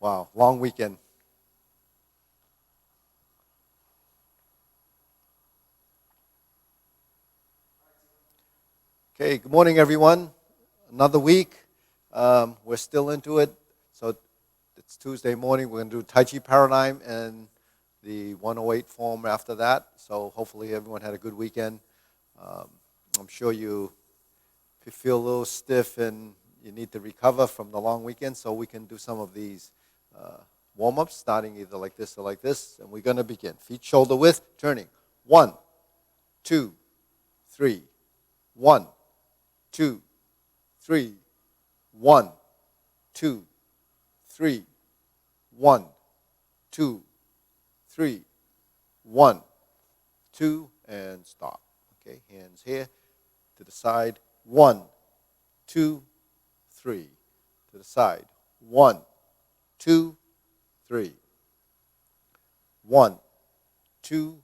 Wow, long weekend. Okay, good morning, everyone. Another week. We're still into it. So it's Tuesday morning. We're going to do Tai Chi Paradigm and the 108 form after that. So hopefully everyone had a good weekend. I'm sure if you feel a little stiff and you need to recover from the long weekend, so we can do some of these warm-ups, starting either like this or like this. And we're going to begin. Feet shoulder width, turning. 1, 2, 3, 1, 2, 3, 1, 2, 3, 1, 2, 3, 1, 2, and stop. Okay, hands here to the side. 1, 2, 3. To the side. 1, 2, 3. 1, 2,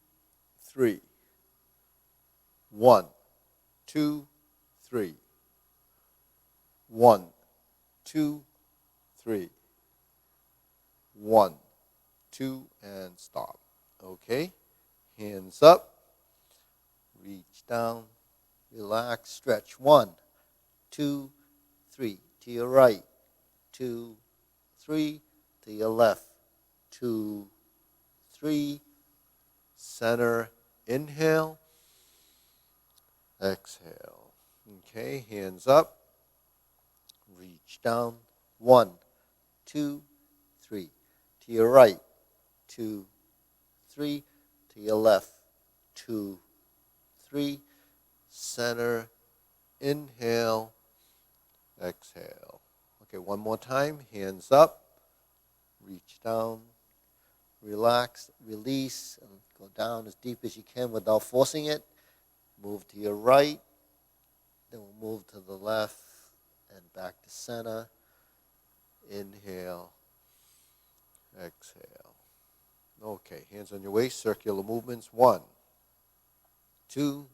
3. 1, 2, 3. 1, 2, 3. 1, 2, and stop. Okay, hands up. Reach down. Relax. Stretch. 1, 2, 3. To your right. 2, 3. To your left. 2, 3. Center. Inhale. Exhale. Okay, hands up. Reach down. 1, 2, 3. To your right. 2, 3. To your left. 2, 3. Center. Inhale. Exhale. Okay, one more time. Hands up. Reach down. Relax. Release. And go down as deep as you can without forcing it. Move to your right. Then we'll move to the left and back to center. Inhale. Exhale. Okay, hands on your waist, circular movements. 1, 2,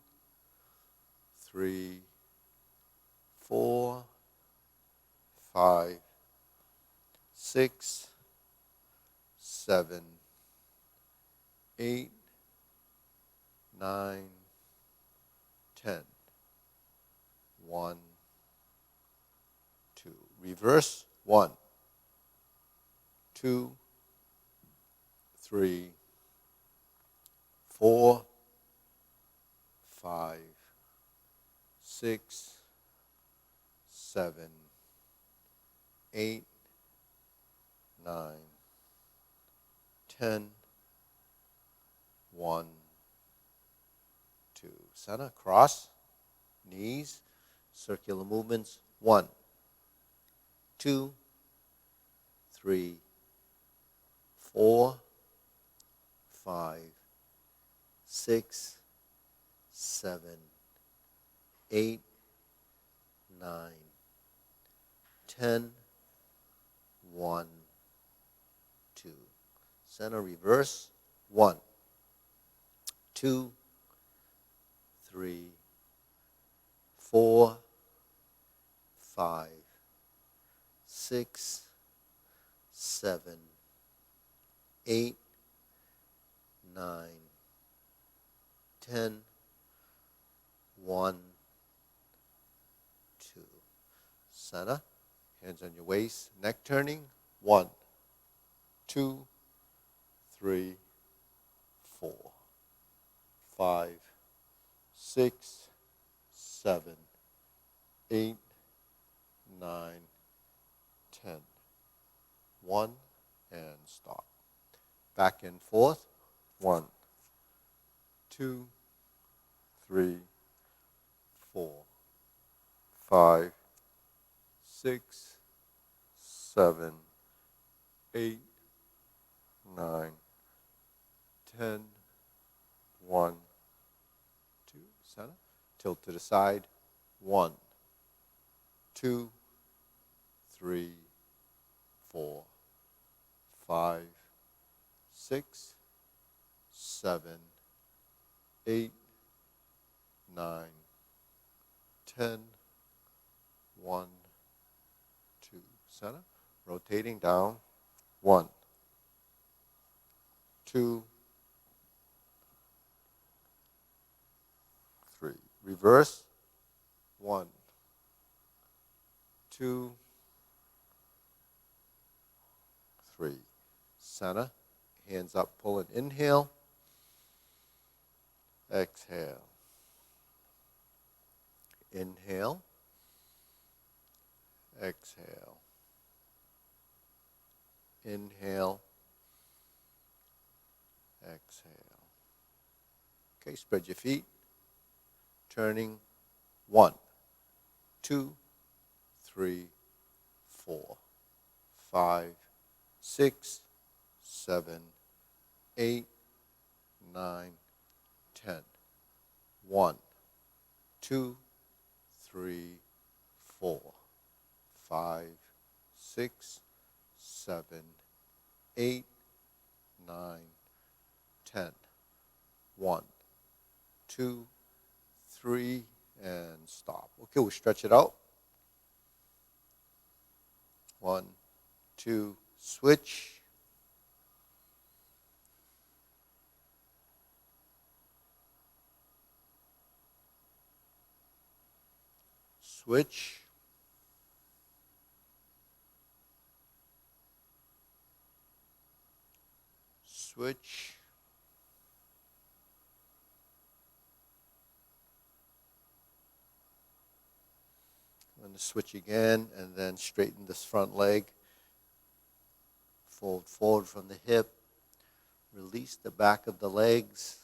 3, 4, 5, 6, 7, 8, 9, 10. 1, 2. Reverse. 1, 2, 3, 4, 5, 6, 7, 8, 9, 10. 1, 2. Center. Cross. Knees. Circular movements. 1, 2, 3, 4, 5, 6, 7, 8, 9, 10. 1, 2. Center. Reverse. 1, 2, 3, 4, 5, 6, 7, 8, 9, 10. 1, 2. Center. Hands on your waist. Neck turning. 1, 2, 3, 4, 5, 6, 7, 8, 9, 10. 1, and stop. Back and forth. 1, 2, 3, 4, 5, 6, 7, 8, 9, 10. 1, 2. Center. Tilt to the side. 1, 2, 3, 4, 5, 6, 7, 8, 9, 10. 1, 2. Center. Rotating down. 1, 2, 3. Reverse. 1, 2, 3. Center. Hands up, pull and inhale. Exhale. Inhale. Exhale. Inhale. Exhale. Okay, spread your feet. Turning. 1, 2, 3, 4, 5, 6, 7, 8, 9, 10. 1, 2, 3, 4, 5, 6, 7, 8, 9, 10. 1, 2, 3, and stop. Okay, we'll stretch it out. 1, 2, switch. Switch. Switch. I'm going to switch again and then straighten this front leg. Fold forward from the hip. Release the back of the legs.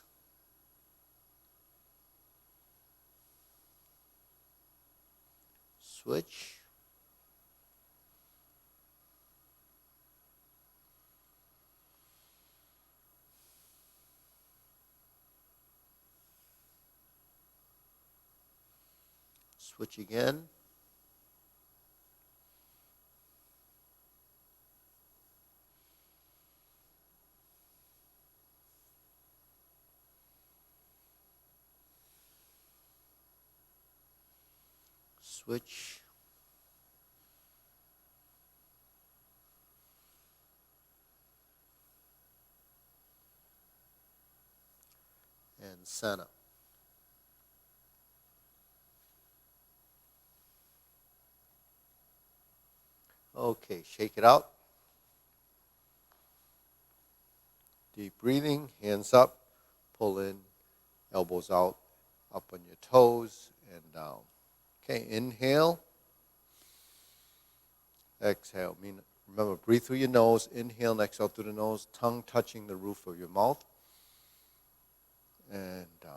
Switch. Switch again. Switch. And center. Okay, shake it out. Deep breathing, hands up, pull in, elbows out, up on your toes, and down. Okay, inhale. Exhale. Remember, breathe through your nose. Inhale and exhale through the nose, tongue touching the roof of your mouth. And down.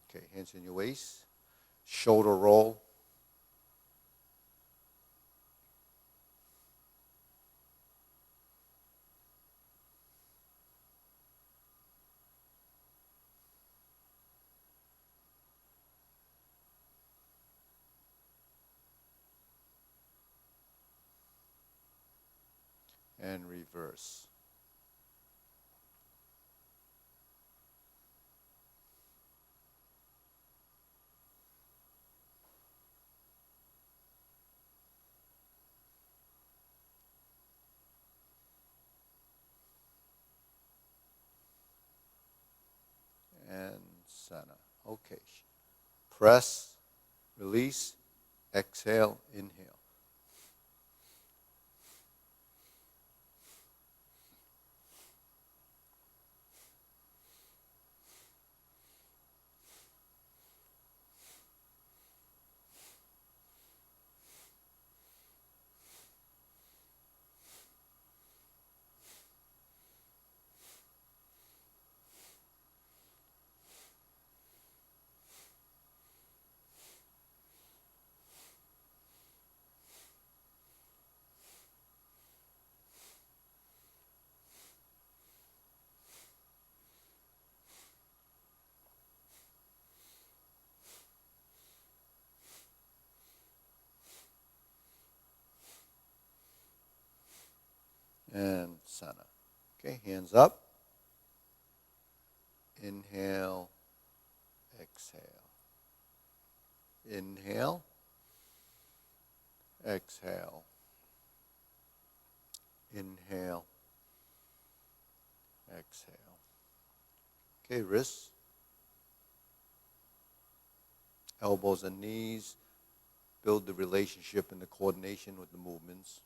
Okay, hands in your waist. Shoulder roll. And reverse. And center. Okay. Press, release, exhale, inhale. And center. Okay, hands up. Inhale, exhale. Inhale. Exhale. Inhale. Exhale. Okay, wrists, elbows and knees. Build the relationship and the coordination with the movements.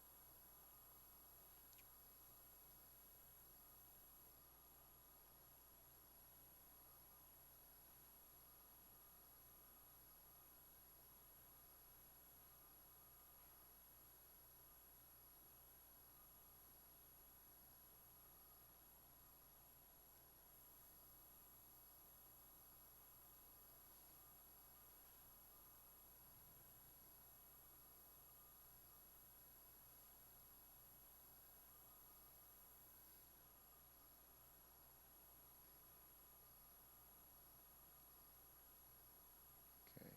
Okay.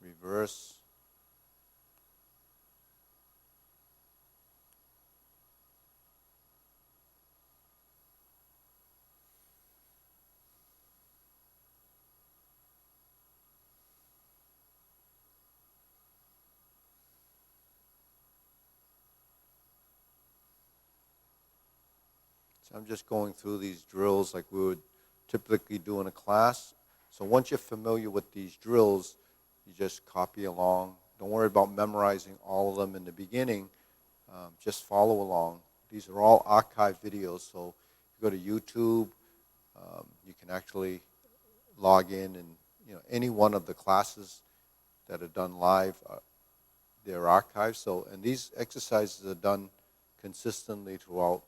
Reverse. So I'm just going through these drills like we would typically do in a class. So once you're familiar with these drills, you just copy along. Don't worry about memorizing all of them in the beginning. Just follow along. These are all archived videos, so if you go to YouTube, you can actually log in and any one of the classes that are done live, they're archived. So, and these exercises are done consistently throughout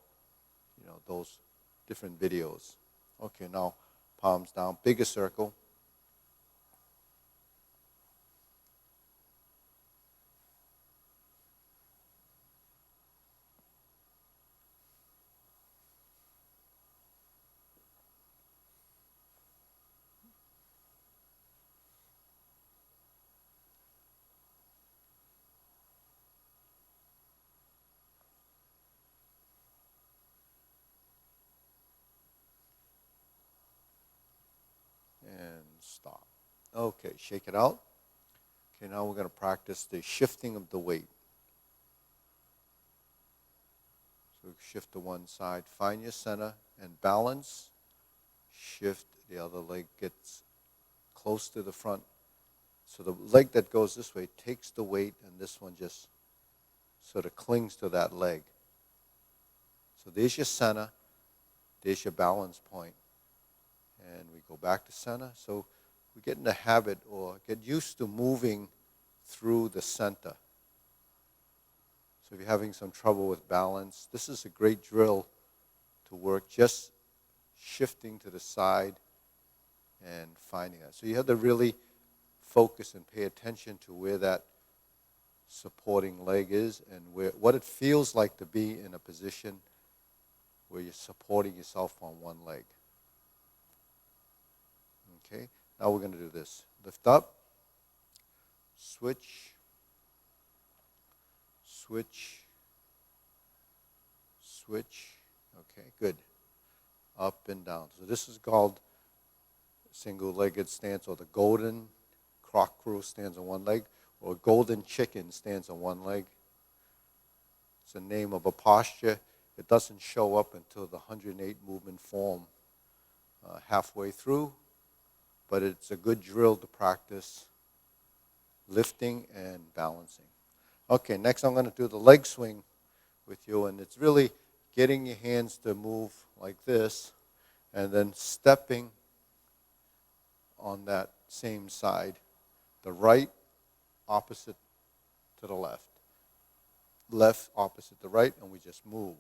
those different videos. Okay, now palms down, bigger circle. And stop. Okay, shake it out. Okay, now we're going to practice the shifting of the weight. So shift to one side, find your center and balance. Shift, the other leg gets close to the front. So the leg that goes this way takes the weight, and this one just sort of clings to that leg. So there's your center, there's your balance point. And we go back to center. So we get in the habit or get used to moving through the center. So if you're having some trouble with balance, this is a great drill to work just shifting to the side and finding that. So you have to really focus and pay attention to where that supporting leg is and what it feels like to be in a position where you're supporting yourself on one leg. Okay, now we're going to do this. Lift up, switch, switch, switch. Okay, good. Up and down. So this is called single-legged stance, or the golden croc crew stands on one leg, or golden chicken stands on one leg. It's the name of a posture. It doesn't show up until the 108 movement form halfway through, but it's a good drill to practice lifting and balancing. Okay, next I'm going to do the leg swing with you, and it's really getting your hands to move like this and then stepping on that same side, the right opposite to the left, left opposite the right, and we just move.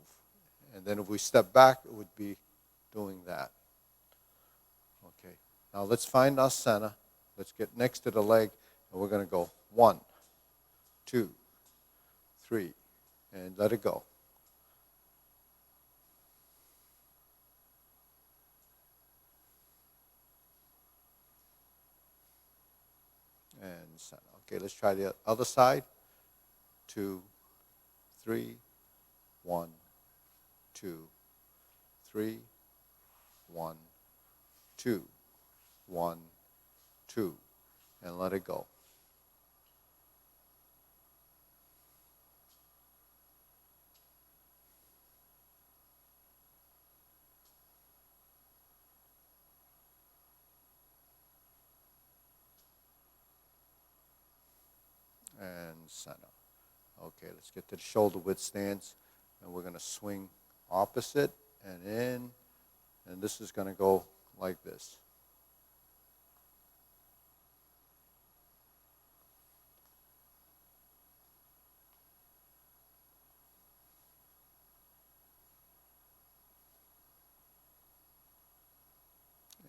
And then if we step back, it would be doing that. Okay, now let's find our center. Let's get next to the leg, and we're going to go 1, 2, 3, and let it go. And center. Okay, let's try the other side. 2, 3, 1, 2, 3, 1, 2, 1, 2. and let it go. And center. Okay, let's get to the shoulder width stance, and we're going to swing opposite and in, and this is going to go like this.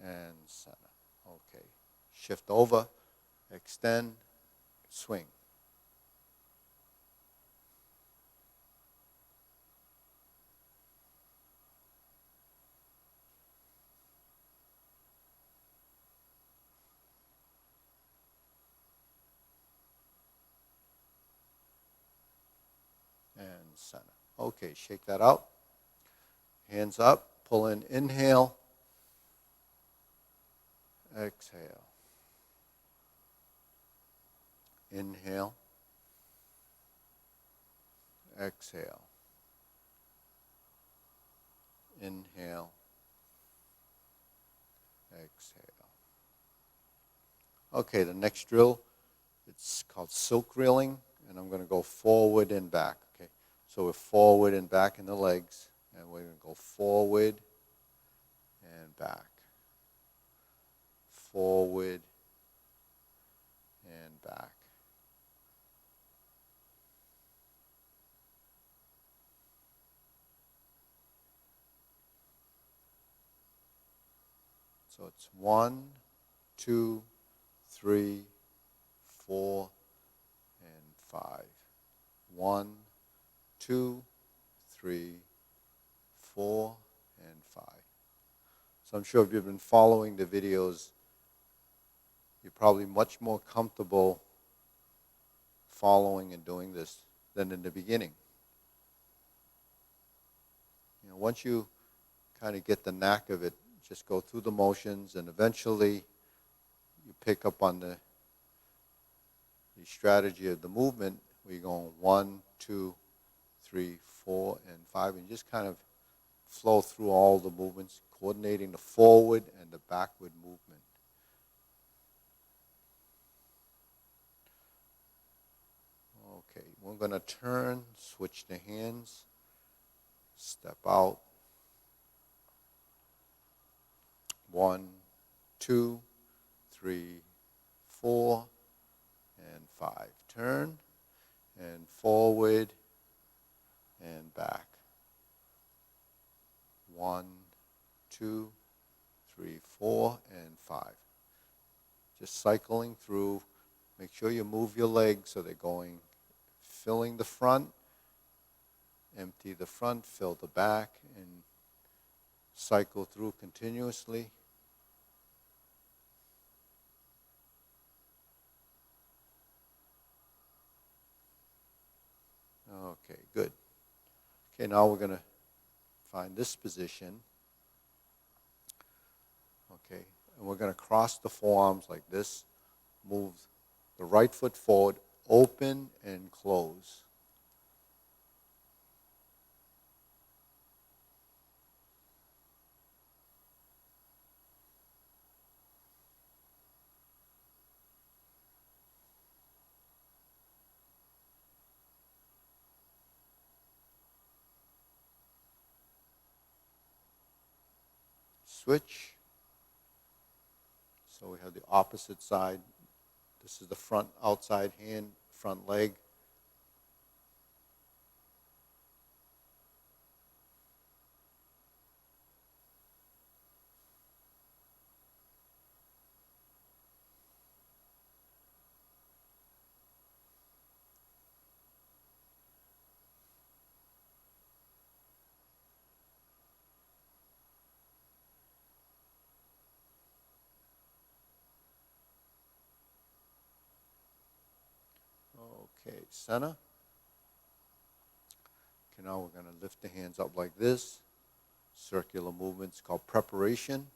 And center. Okay, shift over, extend, swing. And center. Okay, shake that out. Hands up, pull in, inhale, exhale. Inhale, exhale. Inhale, exhale. Okay, the next drill, it's called silk reeling, and I'm going to go forward and back. Okay, so we're forward and back in the legs, and we're going to go forward and back. Forward and back. So it's 1, 2, 3, 4, and 5. 1, 2, 3, 4, and 5. So I'm sure if you've been following the videos, you're probably much more comfortable following and doing this than in the beginning. You know, once you kind of get the knack of it, just go through the motions, and eventually you pick up on the strategy of the movement where you're going 1, 2, 3, 4, and 5, and just kind of flow through all the movements, coordinating the forward and the backward movement. Okay, we're going to turn, switch the hands, step out. 1, 2, 3, 4, and 5. Turn and forward and back. 1, 2, 3, 4, and 5. Just cycling through. Make sure you move your legs so they're going, filling the front, empty the front, fill the back, and cycle through continuously. Okay, good. Okay, now we're going to find this position. Okay, and we're going to cross the forearms like this. Move the right foot forward, open and close. Switch. So we have the opposite side. This is the front outside hand, front leg. Okay, center. Okay, now we're going to lift the hands up like this. Circular movements called preparation.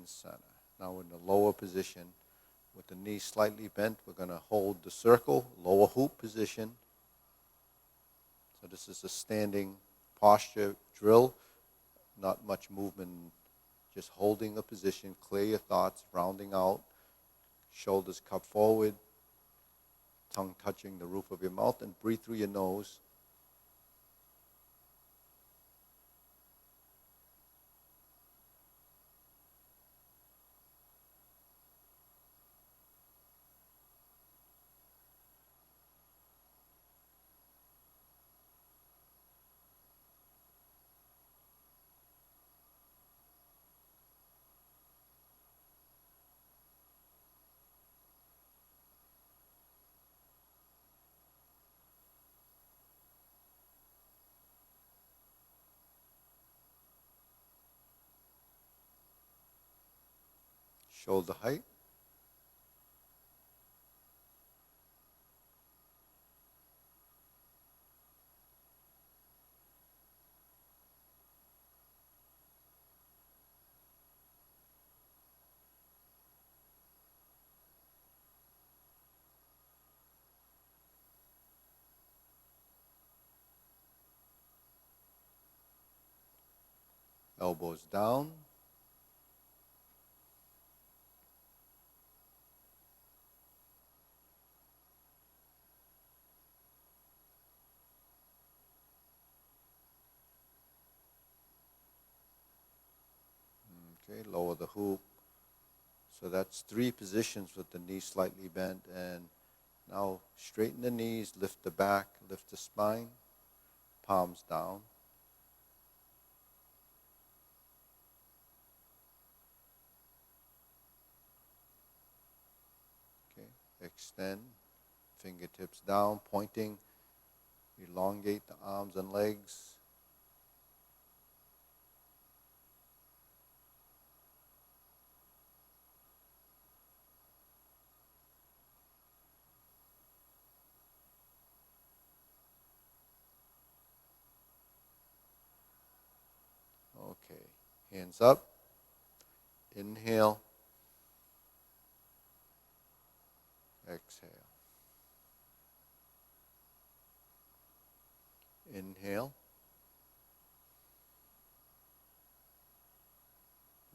and center. Now in the lower position, with the knees slightly bent, we're going to hold the circle, lower hoop position. So this is a standing posture drill, not much movement, just holding a position, clear your thoughts, rounding out, shoulders cup forward, tongue touching the roof of your mouth, and breathe through your nose. Shoulder height. Elbows down. Okay, lower the hoop. So that's 3 positions with the knees slightly bent. And now straighten the knees, lift the back, lift the spine, palms down. Okay, extend, fingertips down, pointing. Elongate the arms and legs. Okay, hands up. Inhale. Exhale. Inhale.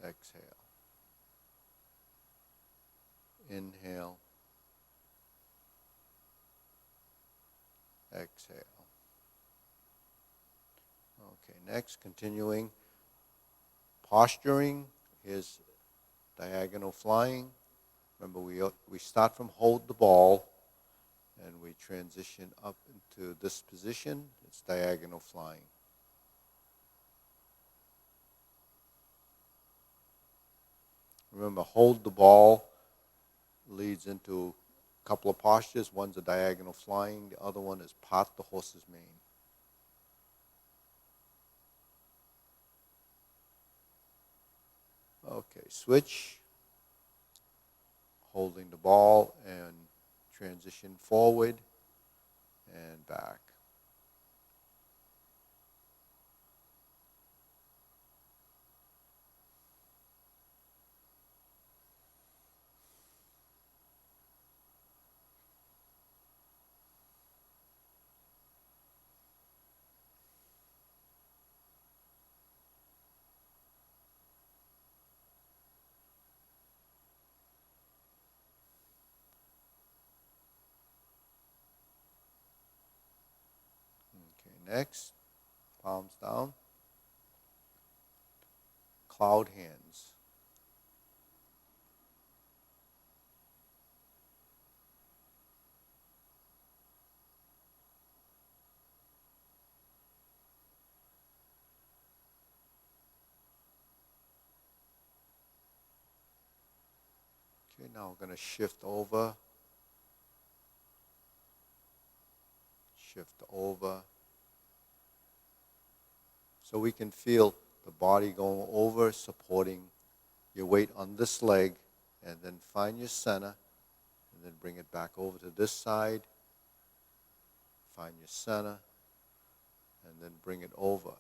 Exhale. Inhale. Exhale. Okay, next, continuing. Posturing is diagonal flying. Remember, we start from hold the ball, and we transition up into this position. It's diagonal flying. Remember, hold the ball leads into a couple of postures. One's a diagonal flying. The other one is part the horse's mane. Okay, switch. Holding the ball and transition forward and back. Okay, next, palms down, cloud hands. Okay, now we're going to shift over, so we can feel the body going over, supporting your weight on this leg, and then find your center, and then bring it back over to this side, find your center, and then bring it over.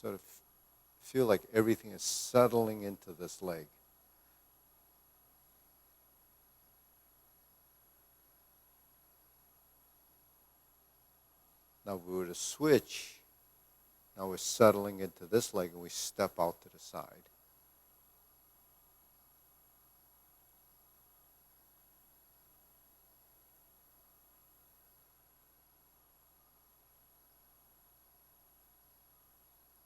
sort of feel like everything is settling into this leg. Now if we were to switch, now we're settling into this leg and we step out to the side.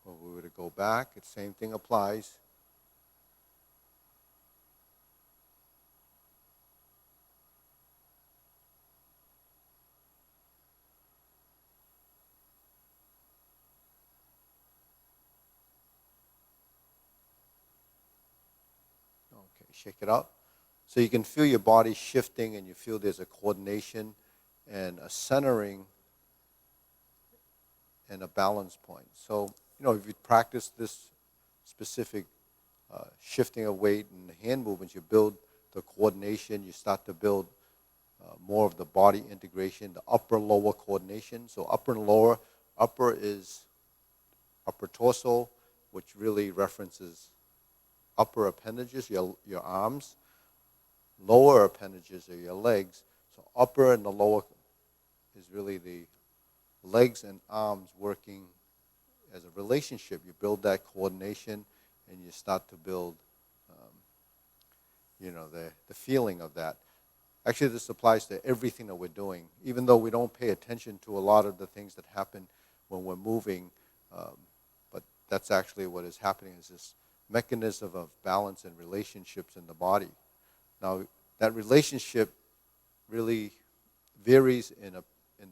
If we were to go back, the same thing applies. Okay, shake it out. So you can feel your body shifting and you feel there's a coordination and a centering and a balance point. So, if you practice this specific shifting of weight and hand movements, you build the coordination, you start to build more of the body integration, the upper-lower coordination. So upper and lower, upper is upper torso, which really references upper appendages, your arms. Lower appendages are your legs. So upper and the lower is really the legs and arms working as a relationship. You build that coordination and you start to build the feeling of that. Actually, this applies to everything that we're doing. Even though we don't pay attention to a lot of the things that happen when we're moving, but that's actually what is happening, is this mechanism of balance and relationships in the body. Now, that relationship really varies in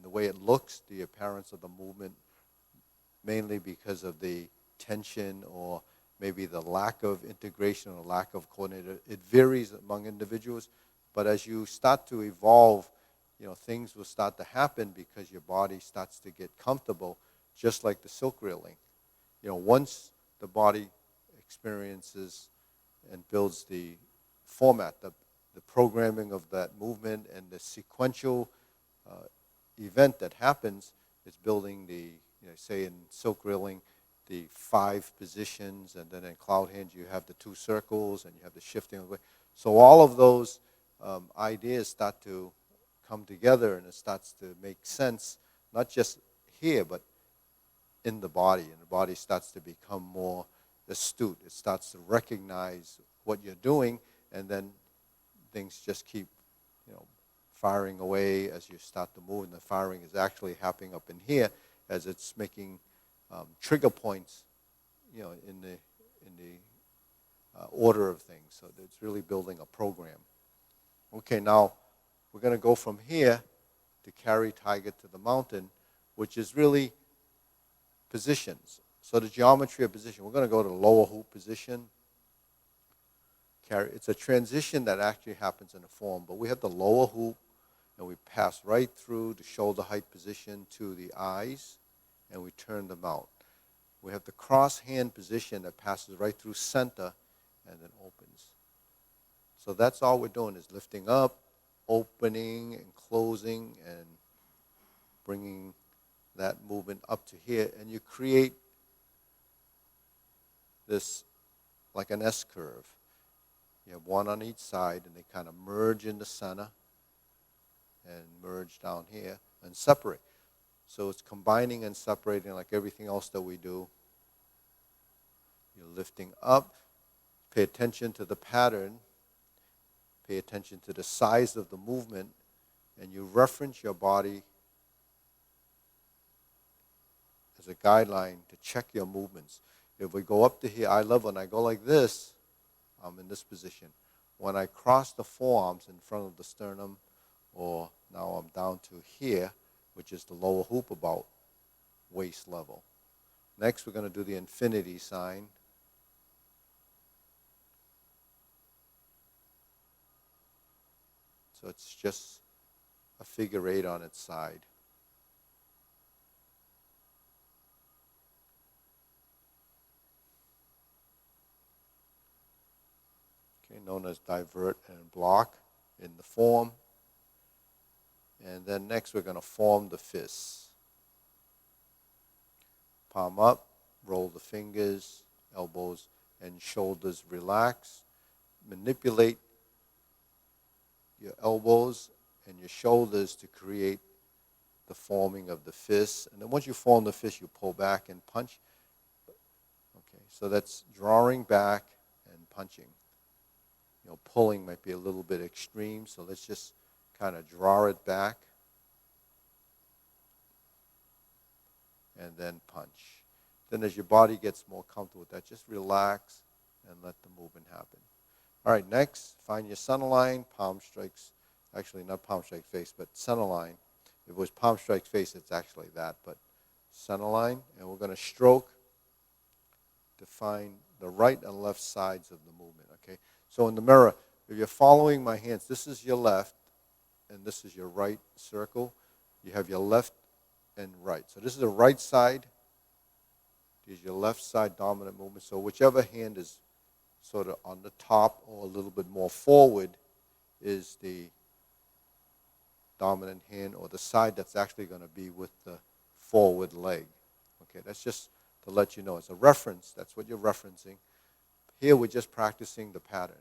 the way it looks, the appearance of the movement, mainly because of the tension or maybe the lack of integration or lack of coordination. It varies among individuals, but as you start to evolve, things will start to happen because your body starts to get comfortable, just like the silk reeling. Once the body experiences and builds the format, the programming of that movement and the sequential event that happens, is building the, say in silk reeling, the 5 positions, and then in cloud hands you have the 2 circles and you have the shifting of the way. So all of those ideas start to come together and it starts to make sense, not just here, but in the body. And the body starts to become more astute. It starts to recognize what you're doing, and then things just keep, firing away as you start to move. And the firing is actually happening up in here as it's making trigger points, in the order of things. So it's really building a program. Okay, now we're going to go from here to carry tiger to the mountain, which is really positions. So the geometry of position, we're going to go to the lower hoop position. It's a transition that actually happens in a form, but we have the lower hoop, and we pass right through the shoulder height position to the eyes, and we turn them out. We have the cross hand position that passes right through center and then opens. So that's all we're doing, is lifting up, opening and closing, and bringing that movement up to here. And you create this like an S-curve. You have one on each side, and they kind of merge in the center and merge down here and separate. So it's combining and separating like everything else that we do. You're lifting up. Pay attention to the pattern. Pay attention to the size of the movement, and you reference your body as a guideline to check your movements. If we go up to here, eye level, and I go like this, I'm in this position. When I cross the forearms in front of the sternum, or now I'm down to here, which is the lower hoop about waist level. Next, we're going to do the infinity sign. So it's just a figure 8 on its side. Okay, known as divert and block in the form. And then next we're going to form the fists. Palm up, roll the fingers, elbows and shoulders relax. Manipulate your elbows and your shoulders to create the forming of the fist. And then once you form the fist, you pull back and punch. Okay, so that's drawing back and punching. Pulling might be a little bit extreme, so let's just kind of draw it back and then punch. Then as your body gets more comfortable with that, just relax and let the movement happen. All right, next, find your center line, palm strikes, actually not palm strike face, but center line. If it was palm strike face, it's actually that, but center line, and we're going to stroke to find the right and left sides of the movement, okay? So in the mirror, if you're following my hands, this is your left, and this is your right circle. You have your left and right. So this is the right side. This is your left side dominant movement. So whichever hand is sort of on the top or a little bit more forward is the dominant hand, or the side that's actually going to be with the forward leg. Okay, that's just to let you know. It's a reference. That's what you're referencing. Here we're just practicing the pattern.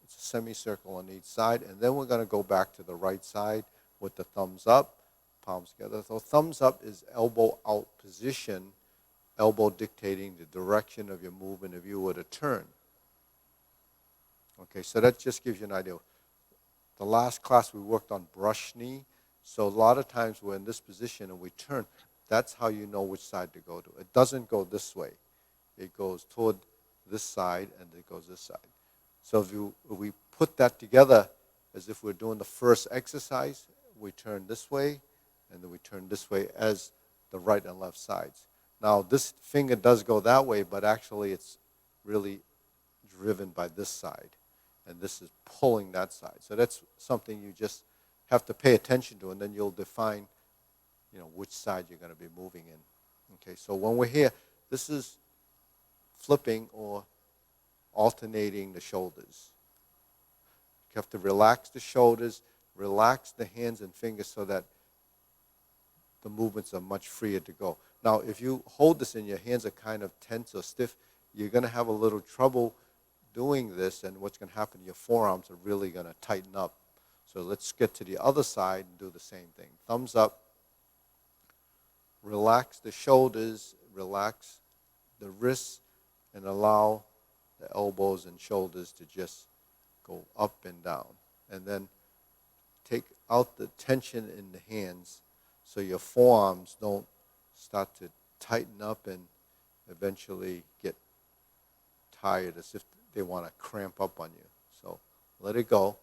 It's a semicircle on each side, and then we're going to go back to the right side with the thumbs up, palms together. So thumbs up is elbow out position, elbow dictating the direction of your movement if you were to turn. Okay, so that just gives you an idea. The last class we worked on brush knee, so a lot of times we're in this position and we turn. That's how you know which side to go to. It doesn't go this way. It goes toward this side and it goes this side. So if we put that together as if we're doing the first exercise, we turn this way and then we turn this way as the right and left sides. Now this finger does go that way, but actually it's really driven by this side. And this is pulling that side. So that's something you just have to pay attention to, and then you'll define, which side you're going to be moving in. Okay, so when we're here, this is flipping or alternating the shoulders. You have to relax the shoulders, relax the hands and fingers so that the movements are much freer to go. Now, if you hold this and your hands are kind of tense or stiff, you're going to have a little trouble doing this, and what's going to happen, your forearms are really going to tighten up. So let's get to the other side and do the same thing. Thumbs up. Relax the shoulders, relax the wrists, and allow the elbows and shoulders to just go up and down. And then take out the tension in the hands so your forearms don't start to tighten up and eventually get tired as if they want to cramp up on you. So let it go.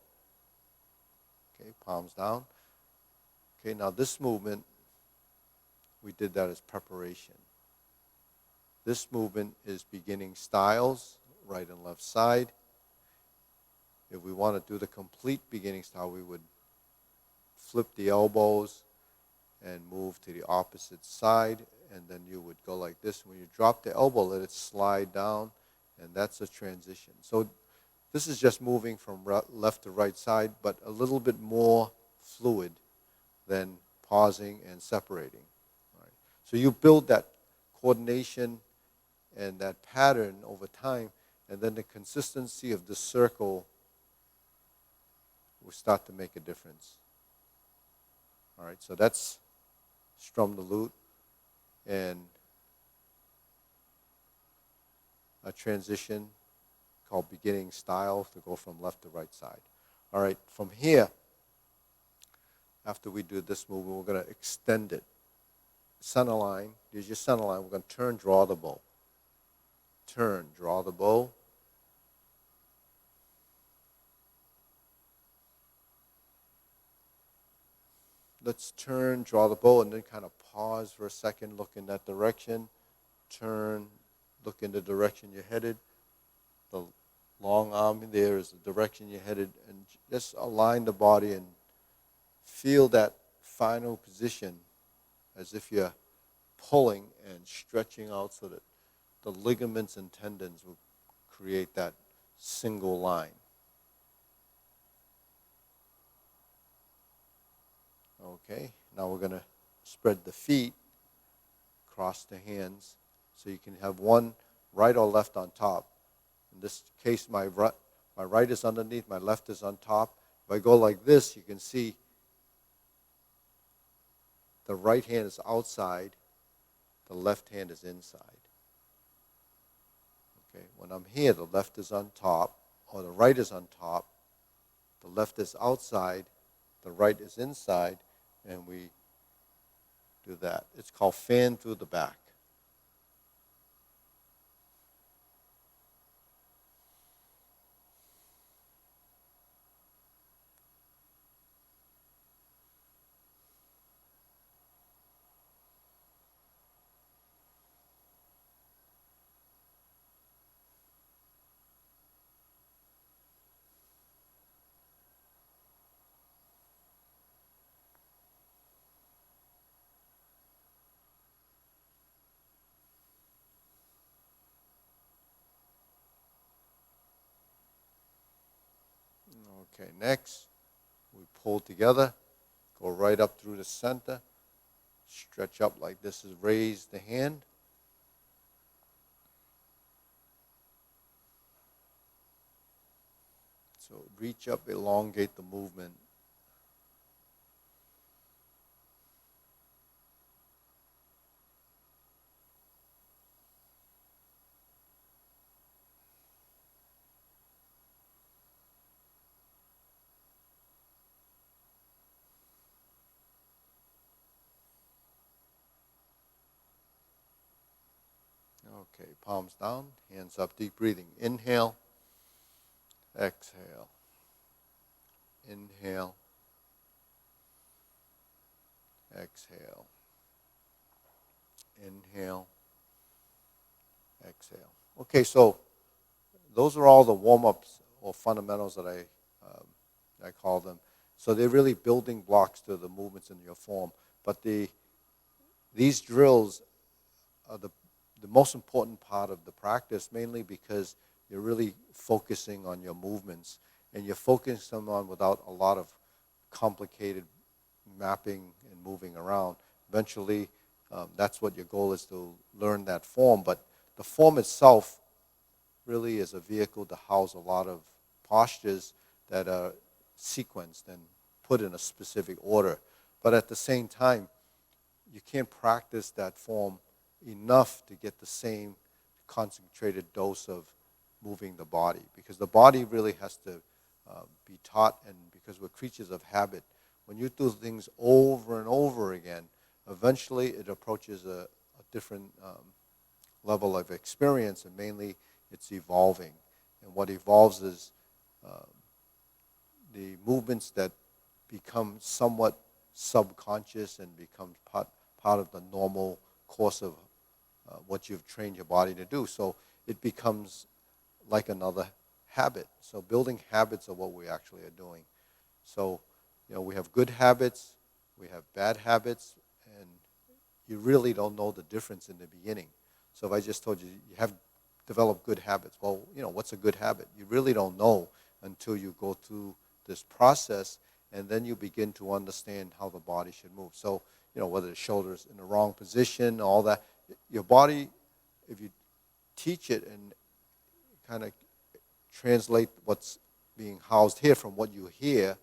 Okay, palms down. Okay, now this movement, we did that as preparation. This movement is beginning styles, right and left side. If we want to do the complete beginning style, we would flip the elbows and move to the opposite side, and then you would go like this. When you drop the elbow, let it slide down, and that's a transition. So this is just moving from left to right side, but a little bit more fluid than pausing and separating. All right. So you build that coordination and that pattern over time, and then the consistency of the circle will start to make a difference. All right, so that's strum the lute and a transition called beginning style to go from left to right side. All right, from here, after we do this movement, we're going to extend it. Center line, here's your center line. We're going to turn, draw the bow. Turn, draw the bow. Let's turn, draw the bow, and then kind of pause for a second, look in that direction. Turn, look in the direction you're headed. The long arm there is the direction you're headed, and just align the body and feel that final position as if you're pulling and stretching out so that the ligaments and tendons will create that single line. Okay, now we're going to spread the feet, across the hands. So you can have one right or left on top. In this case, my right is underneath, my left is on top. If I go like this, you can see the right hand is outside, the left hand is inside. Okay, when I'm here, the left is on top, or the right is on top, the left is outside, the right is inside, and we do that. It's called fan through the back. Okay, next, we pull together, go right up through the center, stretch up like this is raise the hand. So reach up, elongate the movement. Okay, palms down, hands up, deep breathing. Inhale, exhale. Inhale, exhale. Inhale, exhale. Okay, so those are all the warm-ups or fundamentals that I call them. So they're really building blocks to the movements in your form. But these drills are the most important part of the practice, mainly because you're really focusing on your movements, and you're focusing them on without a lot of complicated mapping and moving around. Eventually, that's what your goal is, to learn that form. But the form itself really is a vehicle to house a lot of postures that are sequenced and put in a specific order. But at the same time, you can't practice that form enough to get the same concentrated dose of moving the body, because the body really has to be taught, and because we're creatures of habit, when you do things over and over again, eventually it approaches a different level of experience, and mainly it's evolving. And what evolves is the movements that become somewhat subconscious and become part of the normal course of what you've trained your body to do. So it becomes like another habit. So building habits are what we actually are doing. So, we have good habits, we have bad habits, and you really don't know the difference in the beginning. So if I just told you, you have developed good habits, well, what's a good habit? You really don't know until you go through this process, and then you begin to understand how the body should move. So, whether the shoulder's in the wrong position, all that, your body, if you teach it and kind of translate what's being housed here from what you hear,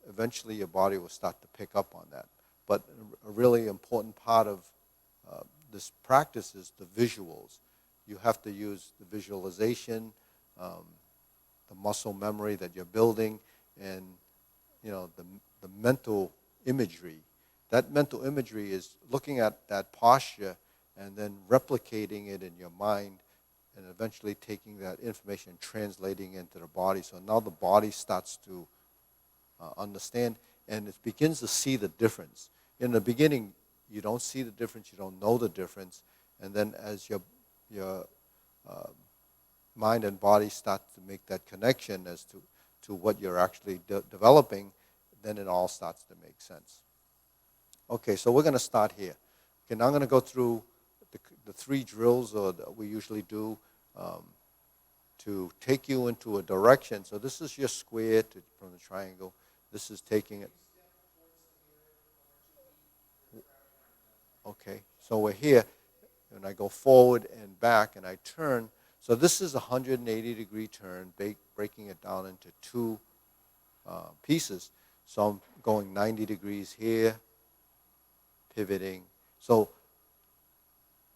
eventually your body will start to pick up on that. But a really important part of this practice is the visuals. You have to use the visualization, the muscle memory that you're building, and the mental imagery. That mental imagery is looking at that posture and then replicating it in your mind, and eventually taking that information and translating it into the body. So now the body starts to understand, and it begins to see the difference. In the beginning, you don't see the difference, you don't know the difference, and then as your mind and body start to make that connection as to what you're actually developing, then it all starts to make sense. Okay, so we're going to start here. Okay, now I'm going to go through the three drills that we usually do to take you into a direction. So this is your square from the triangle. This is taking it. Okay, So we're here, and I go forward and back, and I turn. So this is a 180-degree turn, breaking it down into two pieces. So I'm going 90 degrees here, pivoting. So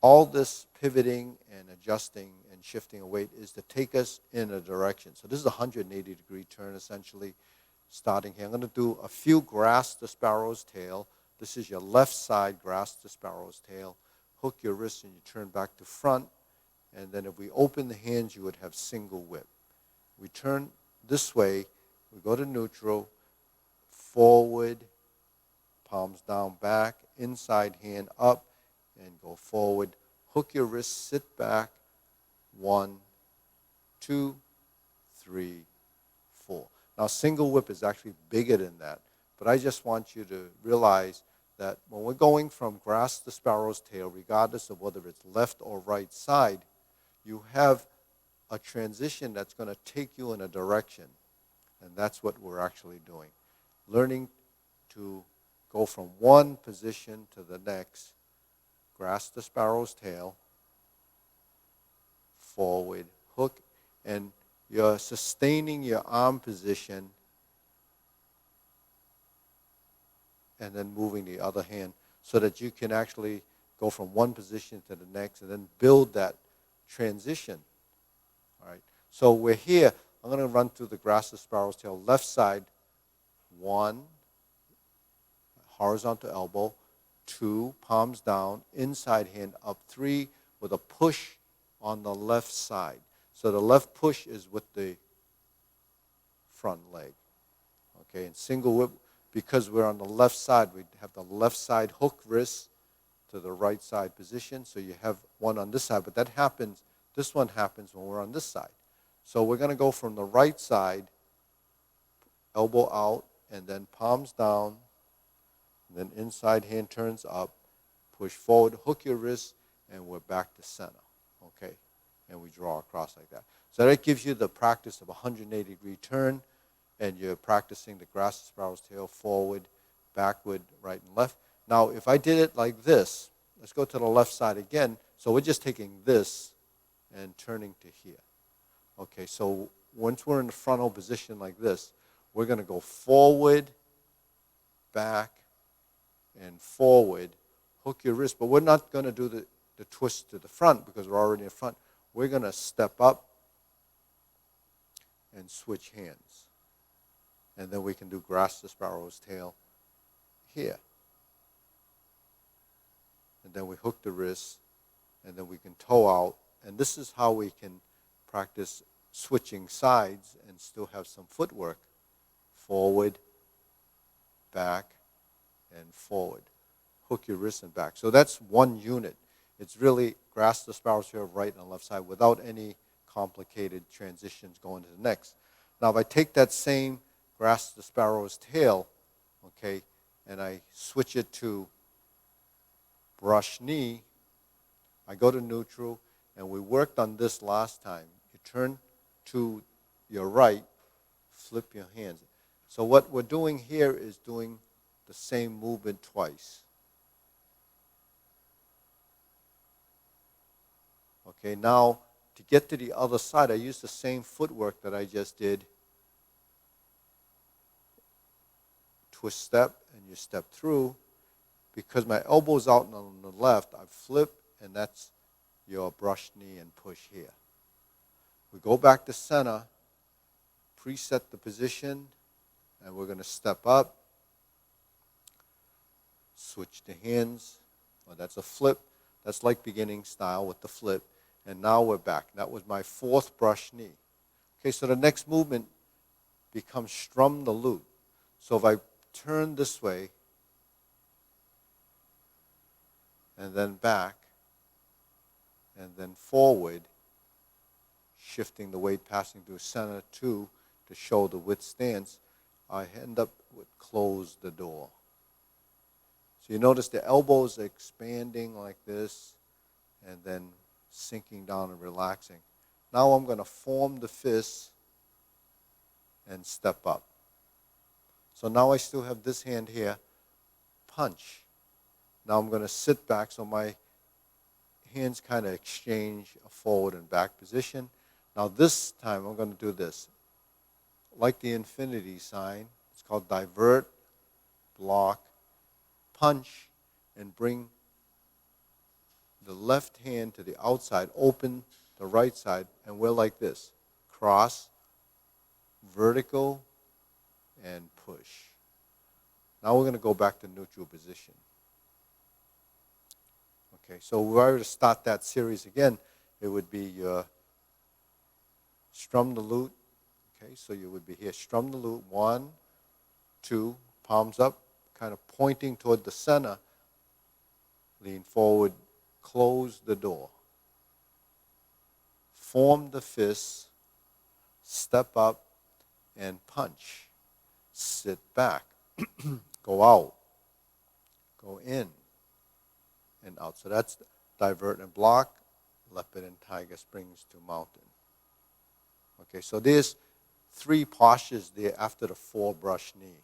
all this pivoting and adjusting and shifting a weight is to take us in a direction. So this is a 180-degree turn, essentially, starting here. I'm going to do a few grasp the sparrow's tail. This is your left side, grasp the sparrow's tail. Hook your wrist and you turn back to front. And then if we open the hands, you would have single whip. We turn this way. We go to neutral, forward, palms down, back, inside hand up, and go forward. Hook your wrist, sit back. 1, 2, 3, 4. Now, single whip is actually bigger than that, but I just want you to realize that when we're going from grasp the sparrow's tail, regardless of whether it's left or right side, you have a transition that's going to take you in a direction, and that's what we're actually doing. Learning to go from one position to the next, grasp the sparrow's tail, forward, hook, and you're sustaining your arm position and then moving the other hand so that you can actually go from one position to the next and then build that transition. All right. So we're here. I'm going to run through the grasp the sparrow's tail. Left side, 1, horizontal elbow, 2, palms down, inside hand up, 3, with a push on the left side. So the left push is with the front leg. Okay, and single whip, because we're on the left side, we have the left side hook wrist to the right side position. So you have one on this side, but that happens, this one happens when we're on this side. So we're going to go from the right side, elbow out, and then palms down, and then inside hand turns up, push forward, hook your wrist, and we're back to center. Okay, and we draw across like that. So that gives you the practice of a 180-degree turn, and you're practicing the grasp the sparrow's tail, forward, backward, right and left. Now, if I did it like this, let's go to the left side again. So we're just taking this and turning to here. Okay, so once we're in the frontal position like this, we're going to go forward, back, and forward, hook your wrist. But we're not going to do the twist to the front because we're already in front. We're going to step up and switch hands. And then we can do grasp the sparrow's tail here. And then we hook the wrist, and then we can toe out. And this is how we can practice switching sides and still have some footwork. Forward, back, and forward. Hook your wrist and back. So that's one unit. It's really grasp the sparrow's tail right and left side without any complicated transitions going to the next. Now, if I take that same grasp the sparrow's tail, okay, and I switch it to brush knee, I go to neutral, and we worked on this last time. You turn to your right, flip your hands. So what we're doing here is doing the same movement twice. Okay, now to get to the other side, I use the same footwork that I just did. Twist step, and you step through. Because my elbow's out on the left, I flip, and that's your brush knee and push here. We go back to center, preset the position, and we're going to step up, switch the hands. Well, that's a flip. That's like beginning style with the flip. And now we're back. That was my fourth brush knee. Okay, so the next movement becomes strum the lute. So if I turn this way, and then back, and then forward, shifting the weight, passing through center 2 to shoulder width stance, I end up with close the door. So you notice the elbows are expanding like this, and then sinking down and relaxing. Now I'm going to form the fist and step up. So now I still have this hand here, punch. Now I'm going to sit back so my hands kind of exchange a forward and back position. Now this time I'm going to do this. Like the infinity sign, it's called divert, block, punch, and bring the left hand to the outside, open the right side, and we're like this. Cross, vertical, and push. Now we're going to go back to neutral position. Okay, so if we were to start that series again, it would be strum the lute. Okay, so you would be here, strum the lute, 1, 2, palms up, kind of pointing toward the center, lean forward, close the door. Form the fists, step up, and punch. Sit back, go out, go in, and out. So that's divert and block, leopard and tiger springs to mountain. Okay, so there's 3 postures there after the 4 brush knee.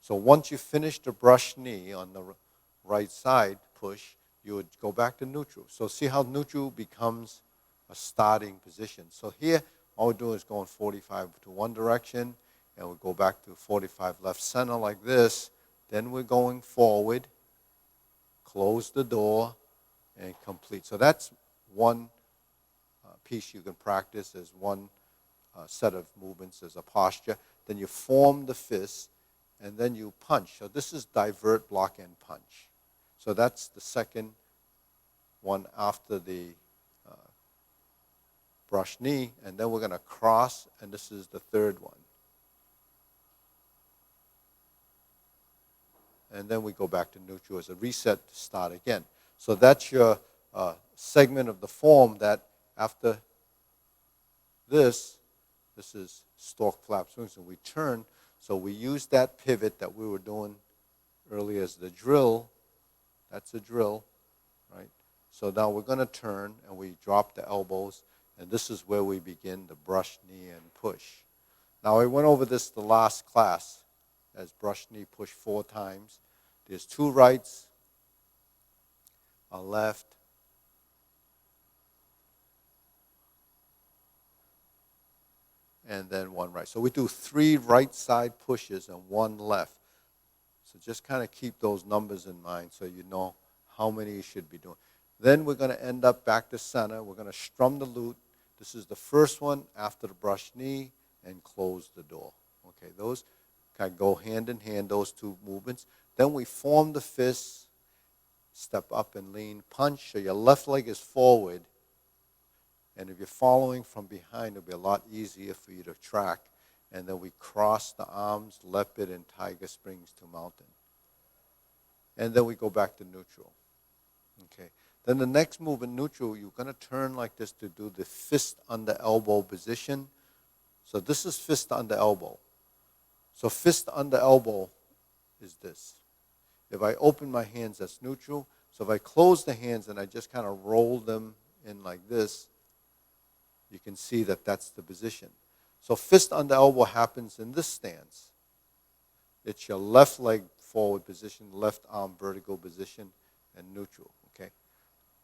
So once you finish the brush knee on the right side push, you would go back to neutral. So see how neutral becomes a starting position. So here, all we're doing is going 45 to one direction, and we go back to 45 left center like this. Then we're going forward, close the door, and complete. So that's one piece you can practice as one set of movements as a posture. Then you form the fist, and then you punch. So this is divert, block, and punch. So that's the second one after the brush knee, and then we're going to cross, and this is the third one. And then we go back to neutral as a reset to start again. So that's your segment of the form that after this is stalk, flap, swings, and we turn. So we use that pivot that we were doing earlier as the drill. That's a drill, right? So now we're going to turn, and we drop the elbows, and this is where we begin the brush, knee, and push. Now I went over this the last class as brush, knee, push 4 times. There's 2 rights, a left, and then 1 right. So we do 3 right side pushes and 1 left. So just kind of keep those numbers in mind so you know how many you should be doing. Then we're going to end up back to center. We're going to strum the lute. This is the first one after the brush knee and close the door. Okay, those kind of go hand in hand, those 2 movements. Then we form the fists, step up and lean, punch. So your left leg is forward. And if you're following from behind, it'll be a lot easier for you to track. And then we cross the arms, leopard and tiger springs to mountain. And then we go back to neutral. Okay. Then the next move in neutral, you're going to turn like this to do the fist under elbow position. So this is fist under elbow. So fist under elbow is this. If I open my hands, that's neutral. So if I close the hands and I just kind of roll them in like this, you can see that that's the position. So fist under elbow happens in this stance. It's your left leg forward position, left arm vertical position, and neutral. Okay.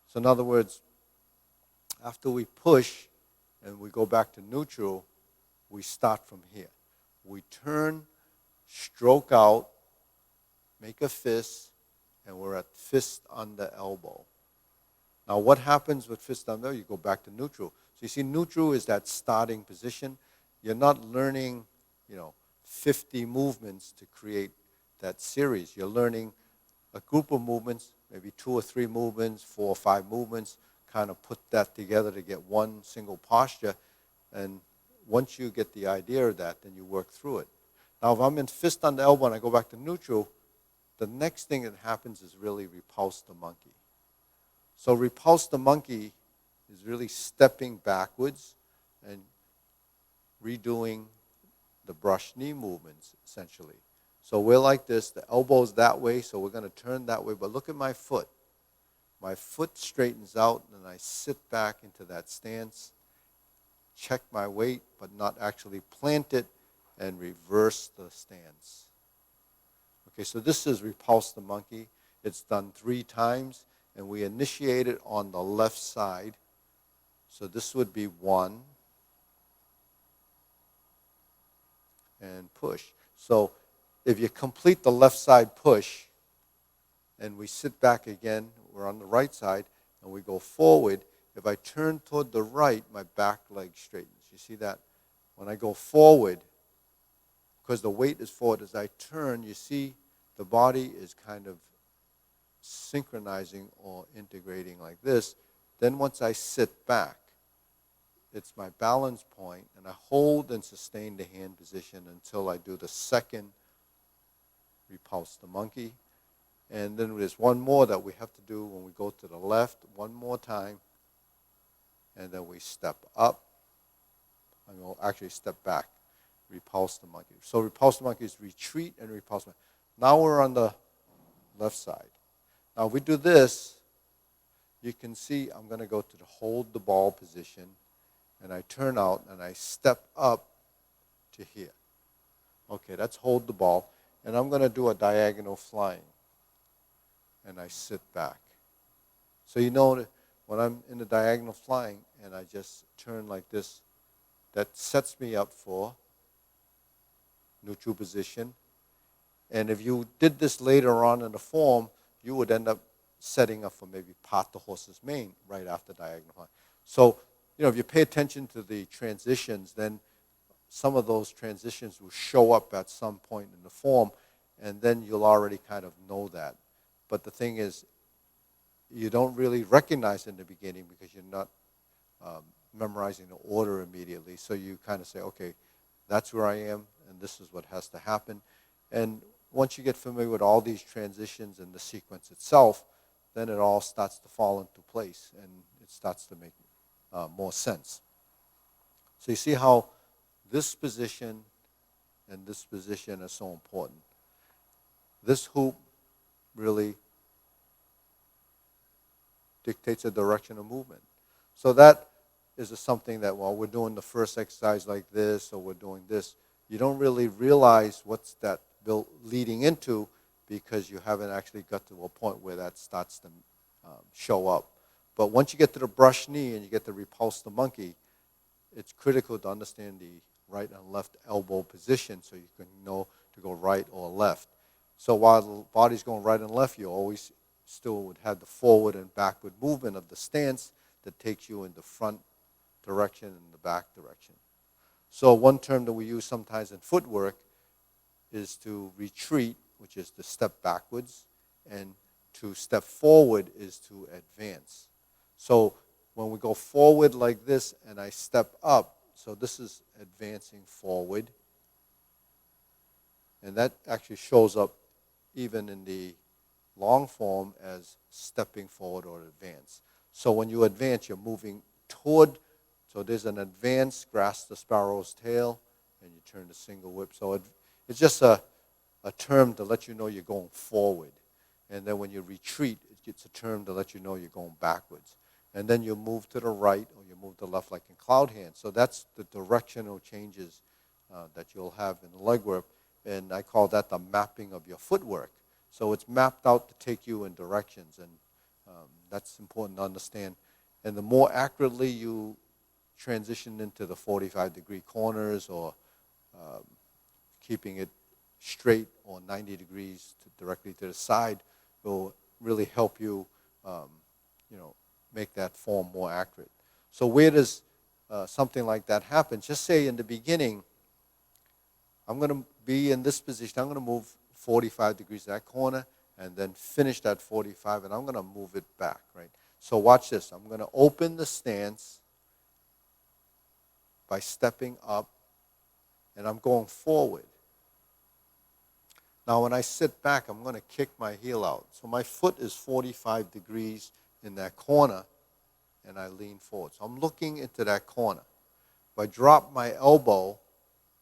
So in other words, after we push and we go back to neutral, we start from here. We turn, stroke out, make a fist, and we're at fist under elbow. Now what happens with fist under? You go back to neutral. So you see, neutral is that starting position. You're not learning, 50 movements to create that series. You're learning a group of movements, maybe 2 or 3 movements, 4 or 5 movements, kind of put that together to get one single posture. And once you get the idea of that, then you work through it. Now, if I'm in fist under elbow and I go back to neutral, the next thing that happens is really repulse the monkey. So repulse the monkey is really stepping backwards and redoing the brush knee movements, essentially. So we're like this, the elbow's that way, so we're going to turn that way. But look at my foot. My foot straightens out, and I sit back into that stance, check my weight, but not actually plant it, and reverse the stance. Okay, so this is repulse the monkey. It's done 3 times. and we initiate it on the left side. So this would be 1, and push. So if you complete the left side push, and we sit back again, we're on the right side, and we go forward. If I turn toward the right, my back leg straightens. You see that? When I go forward, because the weight is forward, as I turn, you see the body is kind of synchronizing or integrating like this. Then once I sit back, it's my balance point, and I hold and sustain the hand position until I do the second repulse the monkey. And then there's one more that we have to do when we go to the left, one more time, and then we step up, and we'll actually step back, repulse the monkey. So repulse the monkey is retreat and repulse. Now we're on the left side. Now if we do this, you can see I'm going to go to the hold the ball position, and I turn out and I step up to here. Okay, that's hold the ball. And I'm going to do a diagonal flying. And I sit back. So you know that when I'm in the diagonal flying and I just turn like this, that sets me up for neutral position. And if you did this later on in the form, you would end up setting up for maybe part the horse's mane right after diagonal flying. So, if you pay attention to the transitions, then some of those transitions will show up at some point in the form, and then you'll already kind of know that. But the thing is, you don't really recognize in the beginning because you're not memorizing the order immediately. So you kind of say, okay, that's where I am, and this is what has to happen. And once you get familiar with all these transitions and the sequence itself, then it all starts to fall into place, and it starts to make more sense. So you see how this position and this position are so important. This hoop really dictates the direction of movement. So that is something that while we're doing the first exercise like this, or we're doing this, you don't really realize what's that leading into, because you haven't actually got to a point where that starts to show up. But once you get to the brush knee and you get to repulse the monkey, it's critical to understand the right and left elbow position so you can know to go right or left. So while the body's going right and left, you always still would have the forward and backward movement of the stance that takes you in the front direction and the back direction. So one term that we use sometimes in footwork is to retreat, which is to step backwards, and to step forward is to advance. So when we go forward like this and I step up, so this is advancing forward, and that actually shows up even in the long form as stepping forward or advance. So when you advance, you're moving toward, so there's an advance, grasp the sparrow's tail, and you turn the single whip. So it's just a term to let you know you're going forward. And then when you retreat, it's a term to let you know you're going backwards. And then you move to the right or you move to the left like in cloud hand. So that's the directional changes that you'll have in the leg work. And I call that the mapping of your footwork. So it's mapped out to take you in directions, and that's important to understand. And the more accurately you transition into the 45-degree corners, or keeping it straight or 90 degrees directly to the side, will really help you, make that form more accurate. So where does something like that happen? Just say in the beginning, I'm going to be in this position. I'm going to move 45 degrees to that corner, and then finish that 45, and I'm going to move it back, right? So watch this. I'm going to open the stance by stepping up, and I'm going forward. Now when I sit back, I'm going to kick my heel out. So my foot is 45 degrees in that corner, and I lean forward. So I'm looking into that corner. If I drop my elbow,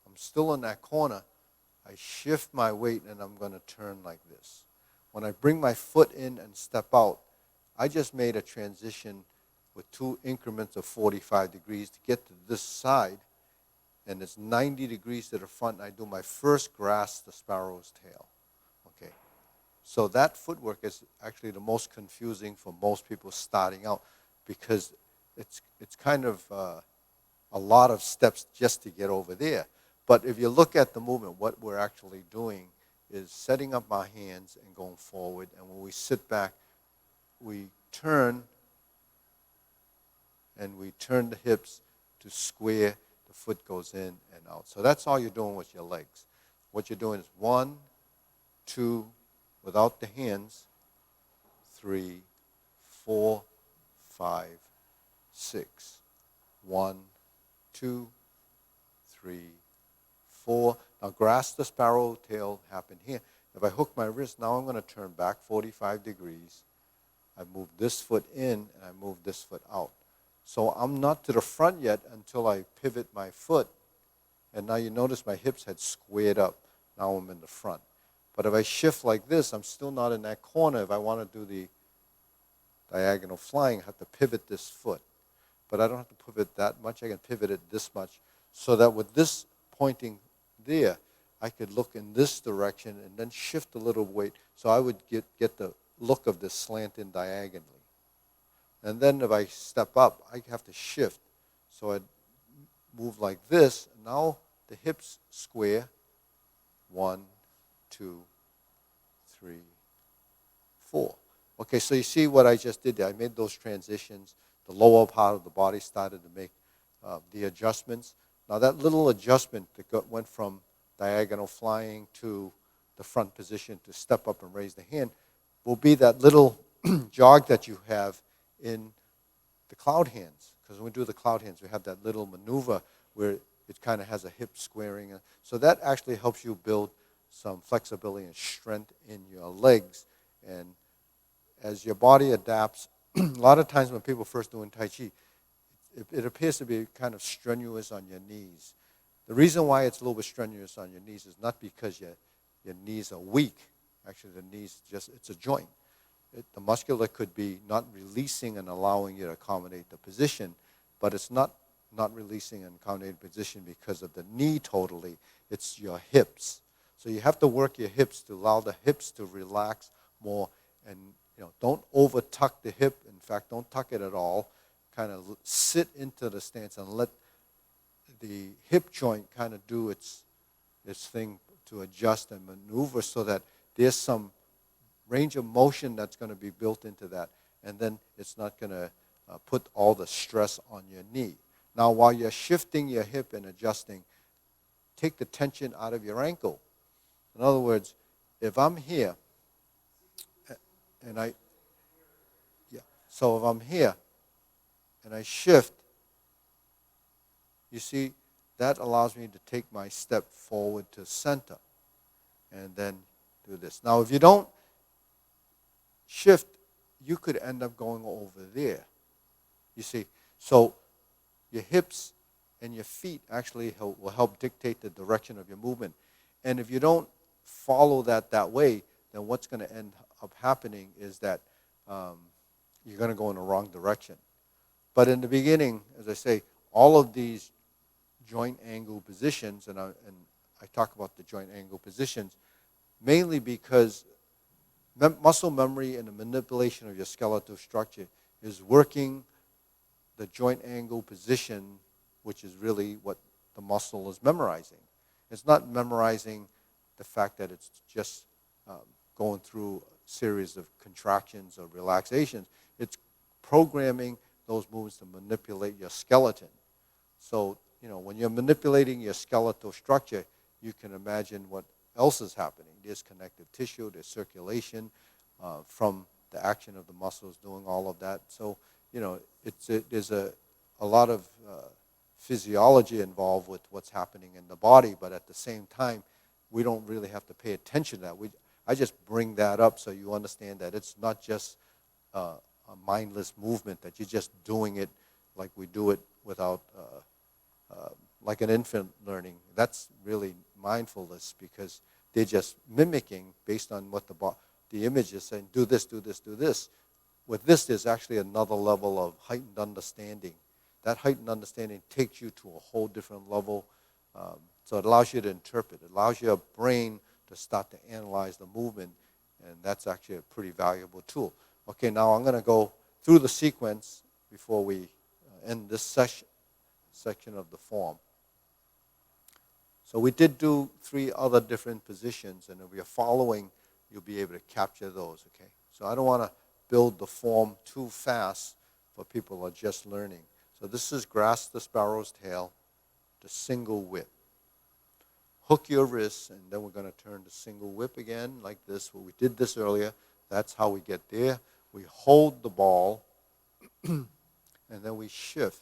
I'm still in that corner. I shift my weight, and I'm going to turn like this. When I bring my foot in and step out, I just made a transition with 2 increments of 45 degrees to get to this side, and it's 90 degrees to the front, and I do my first grasp the sparrow's tail. Okay. So that footwork is actually the most confusing for most people starting out, because it's kind of a lot of steps just to get over there. But if you look at the movement, what we're actually doing is setting up our hands and going forward. And when we sit back, we turn, and we turn the hips to square. The foot goes in and out. So that's all you're doing with your legs. What you're doing is 1, 2, without the hands, 3, 4, 5, 6. 1, 2, 3, 4. Now grasp the sparrow tail happen here. If I hook my wrist, now I'm going to turn back 45 degrees. I move this foot in, and I move this foot out. So I'm not to the front yet until I pivot my foot. And now you notice my hips had squared up. Now I'm in the front. But if I shift like this, I'm still not in that corner. If I want to do the diagonal flying, I have to pivot this foot. But I don't have to pivot that much. I can pivot it this much, so that with this pointing there, I could look in this direction and then shift a little weight, so I would get the look of this slanting diagonally. And then if I step up, I have to shift. So I'd move like this. Now the hips square. 1, 2, 3, 4. Okay, so you see what I just did there. I made those transitions. The lower part of the body started to make the adjustments. Now that little adjustment that went from diagonal flying to the front position to step up and raise the hand will be that little jog that you have in the cloud hands. Because when we do the cloud hands, we have that little maneuver where it kind of has a hip squaring. So that actually helps you build some flexibility and strength in your legs. And as your body adapts, a lot of times when people first doing Tai Chi, it appears to be kind of strenuous on your knees. The reason why it's a little bit strenuous on your knees is not because your knees are weak. Actually, the knees it's a joint. The muscular could be not releasing and allowing you to accommodate the position, but it's not releasing and accommodating the position because of the knee totally. It's your hips. So you have to work your hips to allow the hips to relax more, and don't over tuck the hip. In fact, don't tuck it at all. Kind of sit into the stance and let the hip joint kind of do its thing to adjust and maneuver, so that there's some range of motion that's going to be built into that, and then it's not going to put all the stress on your knee. Now, while you're shifting your hip and adjusting, take the tension out of your ankle. In other words, if I'm here, and so if I'm here, and I shift, you see, that allows me to take my step forward to center, and then do this. Now, if you don't shift, you could end up going over there. You see, so your hips and your feet actually will help dictate the direction of your movement. And if you don't follow that way, then what's going to end up happening is that you're going to go in the wrong direction. But in the beginning, as I say, all of these joint angle positions, and I talk about the joint angle positions, mainly because muscle memory and the manipulation of your skeletal structure is working the joint angle position, which is really what the muscle is memorizing. It's not memorizing the fact that it's just going through a series of contractions or relaxations. It's programming those movements to manipulate your skeleton. So, when you're manipulating your skeletal structure, you can imagine what else is happening. There's connective tissue, there's circulation from the action of the muscles doing all of that. So, there's a lot of physiology involved with what's happening in the body, but at the same time, we don't really have to pay attention to that. I just bring that up so you understand that it's not just a mindless movement, that you're just doing it like we do it without, like an infant learning. That's really mindfulness, because they're just mimicking based on what the image is saying, do this, do this, do this. With this, there's actually another level of heightened understanding. That heightened understanding takes you to a whole different level. So it allows you to interpret. It allows your brain to start to analyze the movement And that's actually a pretty valuable tool. Okay, now I'm going to go through the sequence before we end this section of the form. So we did do 3 other different positions, and if you're following, you'll be able to capture those, okay? So I don't want to build the form too fast for people who are just learning. So this is grasp the sparrow's tail, the single whip. Hook your wrists, and then we're going to turn the single whip again, like this. Well, we did this earlier. That's how we get there. We hold the ball, and then we shift,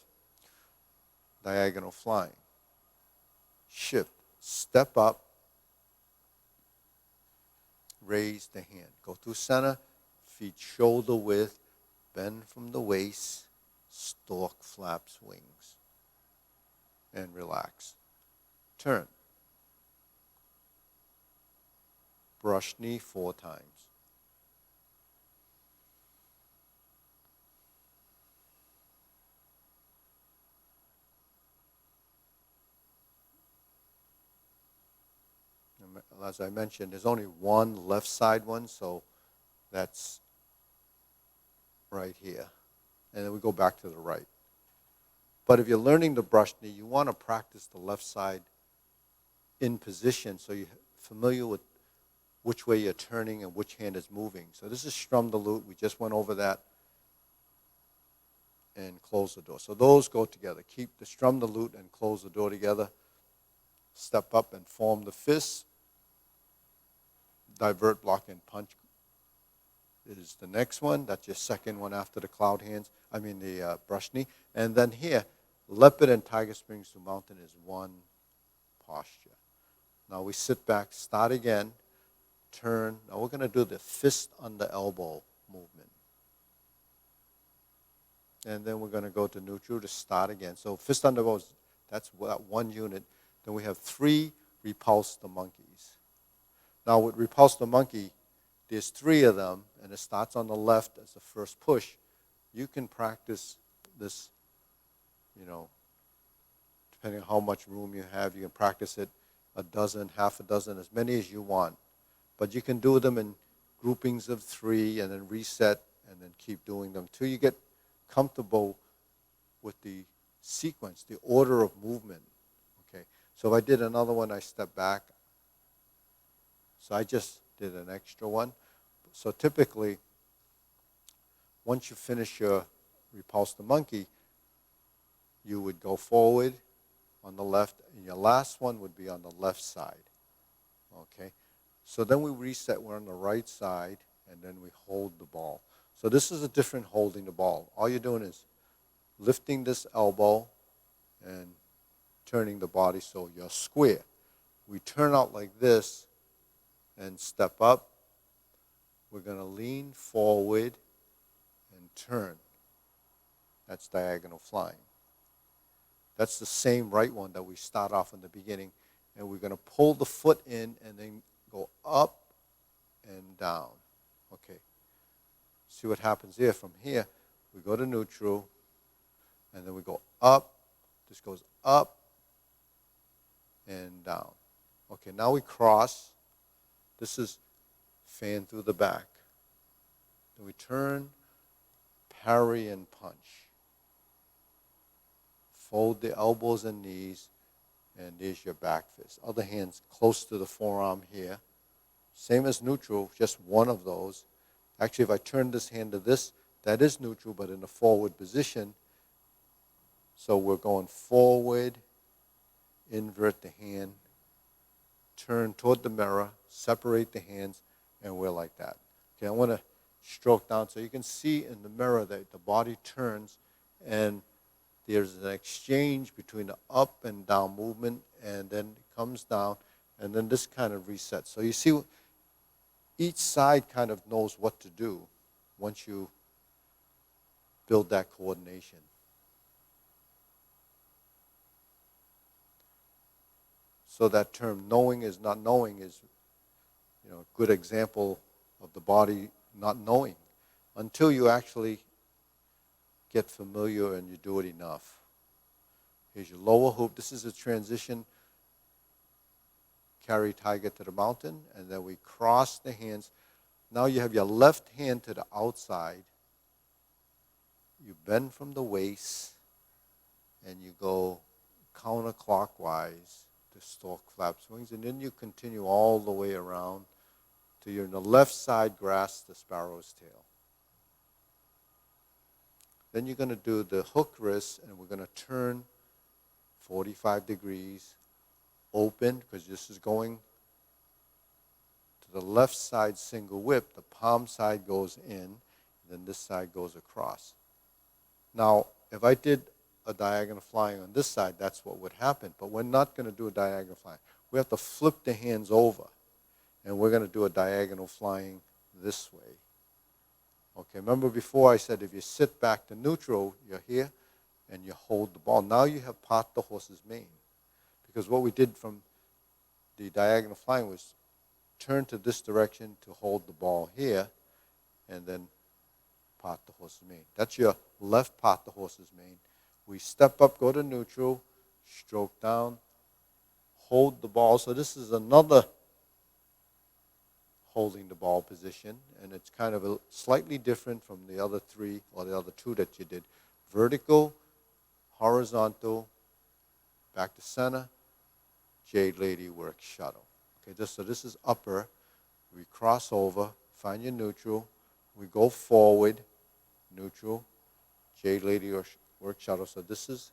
diagonal flying. Shift, step up, raise the hand. Go through center, feet shoulder width, bend from the waist, stork flaps wings, and relax. Turn. Brush knee 4 times. As I mentioned, there's only one left side one, so that's right here. And then we go back to the right. But if you're learning the brush knee, you want to practice the left side in position so you're familiar with which way you're turning and which hand is moving. So this is strum the lute. We just went over that. And close the door. So those go together. Keep the strum the lute and close the door together. Step up and form the fist. Divert, block, and punch is the next one. That's your second one after the the brush knee. And then here, leopard and tiger springs to mountain is one posture. Now we sit back, start again, turn. Now we're going to do the fist under elbow movement. And then we're going to go to neutral to start again. So fist under elbow, that's one unit. Then we have 3 repulse the monkeys. Now with repulse the monkey, there's 3 of them, and it starts on the left as the first push. You can practice this, depending on how much room you have, you can practice it a dozen, half a dozen, as many as you want. But you can do them in groupings of 3 and then reset and then keep doing them till you get comfortable with the sequence, the order of movement. Okay. So if I did another one, I step back. So I just did an extra one. So typically, once you finish your repulse the monkey, you would go forward on the left, and your last one would be on the left side. Okay? So then we reset, we're on the right side, and then we hold the ball. So this is a different holding the ball. All you're doing is lifting this elbow and turning the body so you're square. We turn out like this and step up. We're going to lean forward and turn. That's diagonal flying. That's the same right one that we start off in the beginning. And we're going to pull the foot in and then go up and down. Okay. See what happens here. From here, we go to neutral, and then we go up. This goes up and down. Okay, now we cross. This is fan through the back. Then we turn, parry, and punch. Fold the elbows and knees, and there's your back fist. Other hand's close to the forearm here. Same as neutral, just one of those. Actually, if I turn this hand to this, that is neutral, but in a forward position. So we're going forward, invert the hand, turn toward the mirror, separate the hands, and we're like that. Okay, I want to stroke down so you can see in the mirror that the body turns, and there's an exchange between the up and down movement, and then it comes down, and then this kind of resets. So you see, each side kind of knows what to do once you build that coordination. So that term, knowing is not knowing, is a good example of the body not knowing until you actually get familiar and you do it enough. Here's your lower hoop. This is a transition. Carry tiger to the mountain, and then we cross the hands. Now you have your left hand to the outside. You bend from the waist, and you go counterclockwise to stork flap swings, and then you continue all the way around till you're in the left side grasp the sparrow's tail. Then you're going to do the hook wrist, and we're going to turn 45 degrees open, because this is going to the left side single whip. The palm side goes in, then this side goes across. Now, if I did a diagonal flying on this side, that's what would happen. But we're not going to do a diagonal flying. We have to flip the hands over, and we're going to do a diagonal flying this way. Okay, remember before I said if you sit back to neutral, you're here, and you hold the ball. Now you have part the horse's mane. Because what we did from the diagonal flying was turn to this direction to hold the ball here, and then part the horse's mane. That's your left part the horse's mane. We step up, go to neutral, stroke down, hold the ball. So this is another holding the ball position, and it's kind of slightly different from the other three or the other two that you did. Vertical, horizontal, back to center, Jade Lady work shuttle. Okay, so this is upper. We cross over, find your neutral. We go forward, neutral, Jade Lady or work shuttle. So this is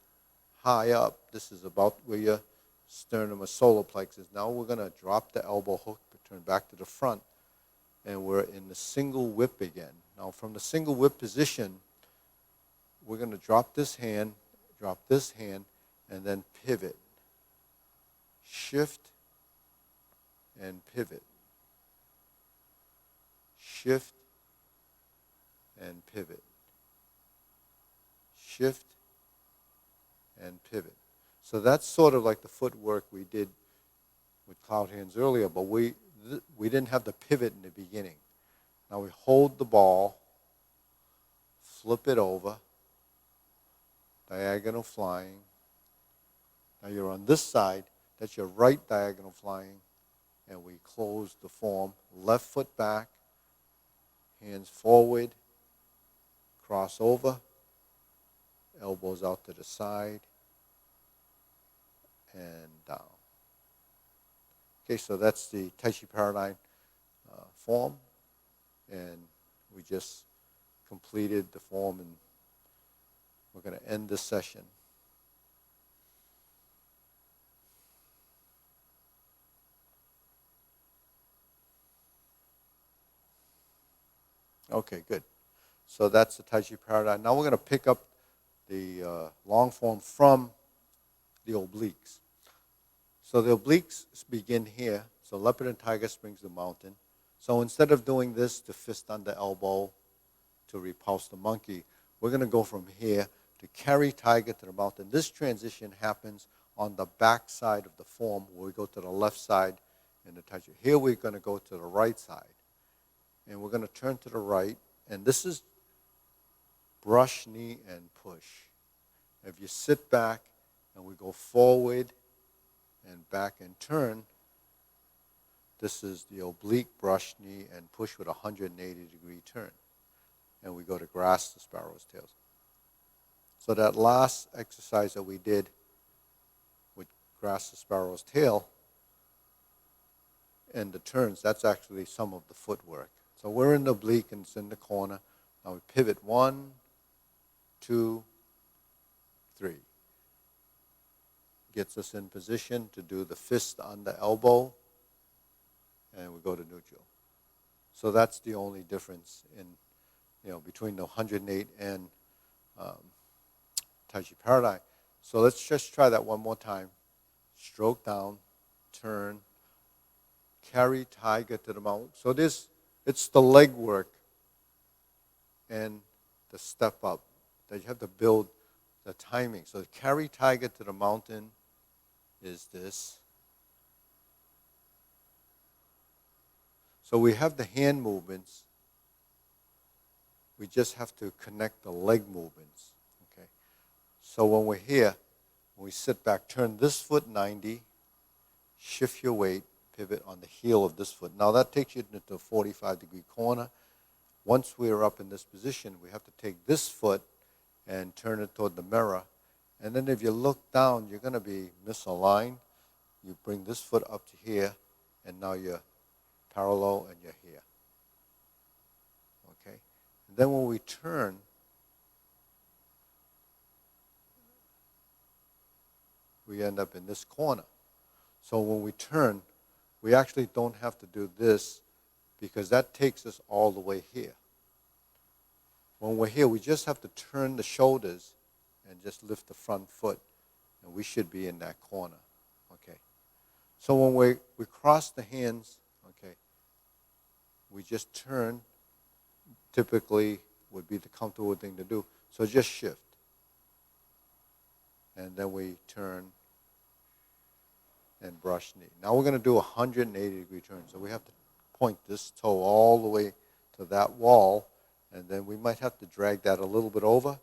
high up. This is about where your sternum or solar plexus is. Now we're going to drop the elbow hook, turn back to the front, and we're in the single whip again. Now from the single whip position, we're going to drop this hand, and then pivot. Shift and pivot. Shift and pivot. Shift and pivot. So that's sort of like the footwork we did with cloud hands earlier, but we didn't have the pivot in the beginning. Now we hold the ball, flip it over, diagonal flying. Now you're on this side, that's your right diagonal flying, and we close the form. Left foot back, hands forward, cross over, elbows out to the side, and down. Okay, so that's the Tai Chi Paradigm form, and we just completed the form, and we're going to end this session. Okay, good. So that's the Tai Chi Paradigm. Now we're going to pick up the long form from the obliques. So the obliques begin here. So leopard and tiger springs the mountain. So instead of doing this to fist under elbow to repulse the monkey, we're going to go from here to carry tiger to the mountain. This transition happens on the back side of the form, where we go to the left side in the Tai Chi. Here we're going to go to the right side. And we're going to turn to the right. And this is brush, knee, and push. If you sit back and we go forward and back and turn, this is the oblique brush, knee, and push with a 180-degree turn. And we go to grasp the sparrow's tails. So that last exercise that we did with grasp the sparrow's tail and the turns, that's actually some of the footwork. So we're in the oblique and it's in the corner. Now we pivot 1, 2, 3. Gets us in position to do the fist on the elbow, and we go to neutral. So that's the only difference in, between the 108 and Tai Chi Paradigm. So let's just try that one more time. Stroke down, turn, carry tiger to the mountain. So it's the leg work and the step up that you have to build the timing. So carry tiger to the mountain is this. So we have the hand movements. We just have to connect the leg movements. Okay. So when we're here, when we sit back, turn this foot 90, shift your weight, pivot on the heel of this foot. Now that takes you into a 45-degree corner. Once we're up in this position, we have to take this foot and turn it toward the mirror. And then if you look down, you're going to be misaligned. You bring this foot up to here, and now you're parallel and you're here. Okay? And then when we turn, we end up in this corner. So when we turn, we actually don't have to do this because that takes us all the way here. When we're here, we just have to turn the shoulders and just lift the front foot, and we should be in that corner. Okay. So when we cross the hands, okay, we just turn, typically would be the comfortable thing to do. So just shift. And then we turn and brush knee. Now we're going to do a 180-degree turn. So we have to point this toe all the way to that wall, and then we might have to drag that a little bit over.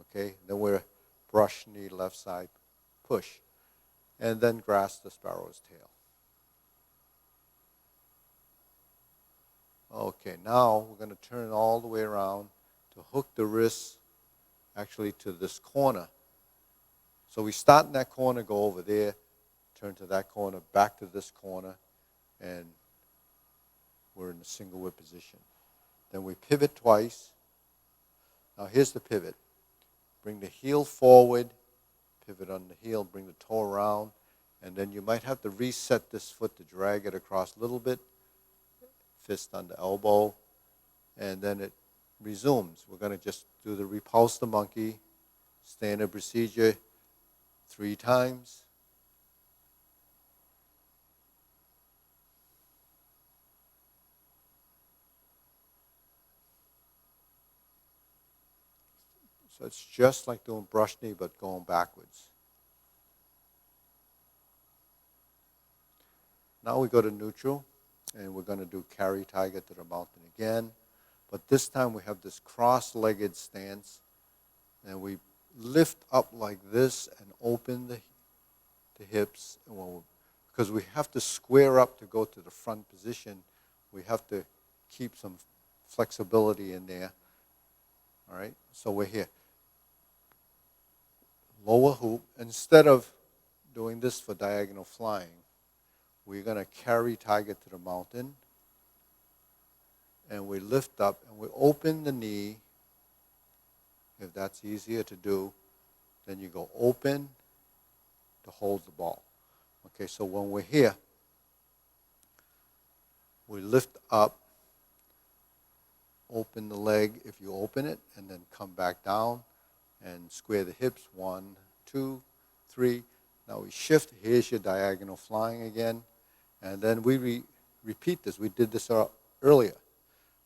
Okay, then we're brush knee, left side, push. And then grasp the sparrow's tail. Okay, now we're going to turn all the way around to hook the wrists actually to this corner. So we start in that corner, go over there, turn to that corner, back to this corner, and we're in a single whip position. Then we pivot twice. Now here's the pivot. Bring the heel forward, pivot on the heel, bring the toe around, and then you might have to reset this foot to drag it across a little bit, fist on the elbow, and then it resumes. We're going to just do the repulse the monkey, standard procedure 3 times. So it's just like doing brush knee, but going backwards. Now we go to neutral, and we're going to do carry tiger to the mountain again. But this time we have this cross-legged stance, and we lift up like this and open the hips. Because we have to square up to go to the front position, we have to keep some flexibility in there. All right, so we're here. Lower hoop. Instead of doing this for diagonal flying, we're going to carry tiger to the mountain, and we lift up and we open the knee. If that's easier to do, then you go open to hold the ball. Okay, so when we're here, we lift up, open the leg if you open it, and then come back down and square the hips. 1, 2, 3. Now we shift. Here's your diagonal flying again. And then we repeat this. We did this earlier.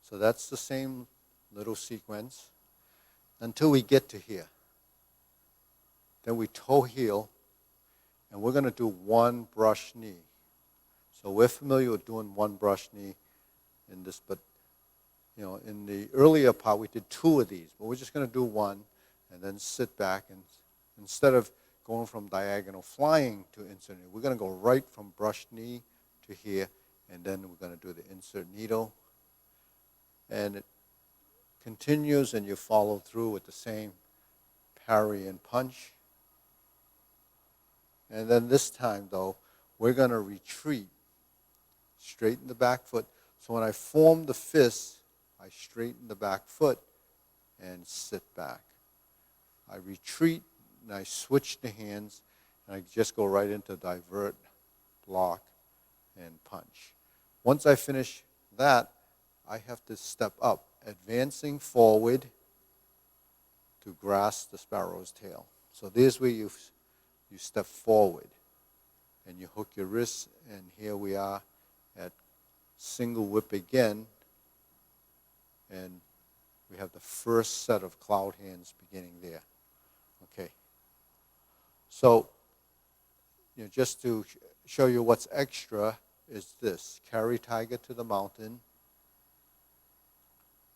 So that's the same little sequence until we get to here. Then we toe heel, and we're going to do 1 brush knee. So we're familiar with doing 1 brush knee in this, but in the earlier part we did 2 of these, but we're just going to do 1 and then sit back, and instead of going from diagonal flying to insert knee, we're going to go right from brush knee to here, and then we're going to do the insert needle. And it continues, and you follow through with the same parry and punch. And then this time, though, we're going to retreat, straighten the back foot. So when I form the fist, I straighten the back foot and sit back. I retreat, and I switch the hands, and I just go right into divert, block, and punch. Once I finish that, I have to step up, advancing forward to grasp the sparrow's tail. So there's where you step forward, and you hook your wrists, and here we are at single whip again, and we have the first set of cloud hands beginning there. Okay. So, just to show you what's extra is this. Carry tiger to the mountain.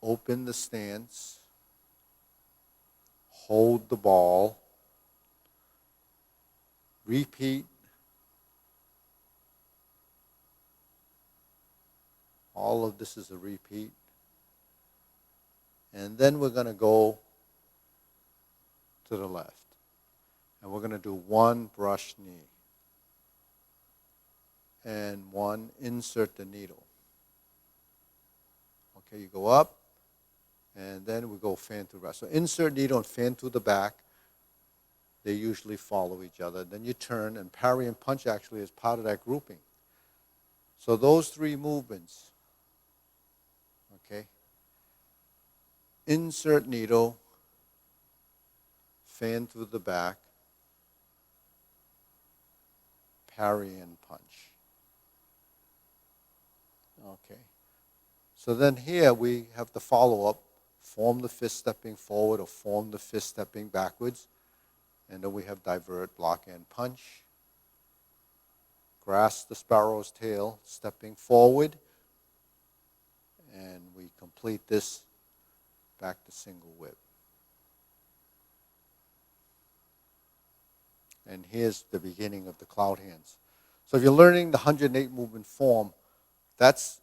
Open the stance. Hold the ball. Repeat. All of this is a repeat. And then we're going to go to the left. And we're going to do one brush knee. And one, insert the needle. Okay, you go up, and then we go fan through back. So insert needle and fan through the back. They usually follow each other. Then you turn, and parry and punch actually is part of that grouping. So those three movements, okay, insert needle, fan through the back, parry and punch. Okay. So then here we have the follow-up, form the fist stepping forward or form the fist stepping backwards. And then we have divert, block, and punch. Grasp the sparrow's tail, stepping forward. And we complete this back to single whip. And here's the beginning of the cloud hands. So if you're learning the 108 movement form, that's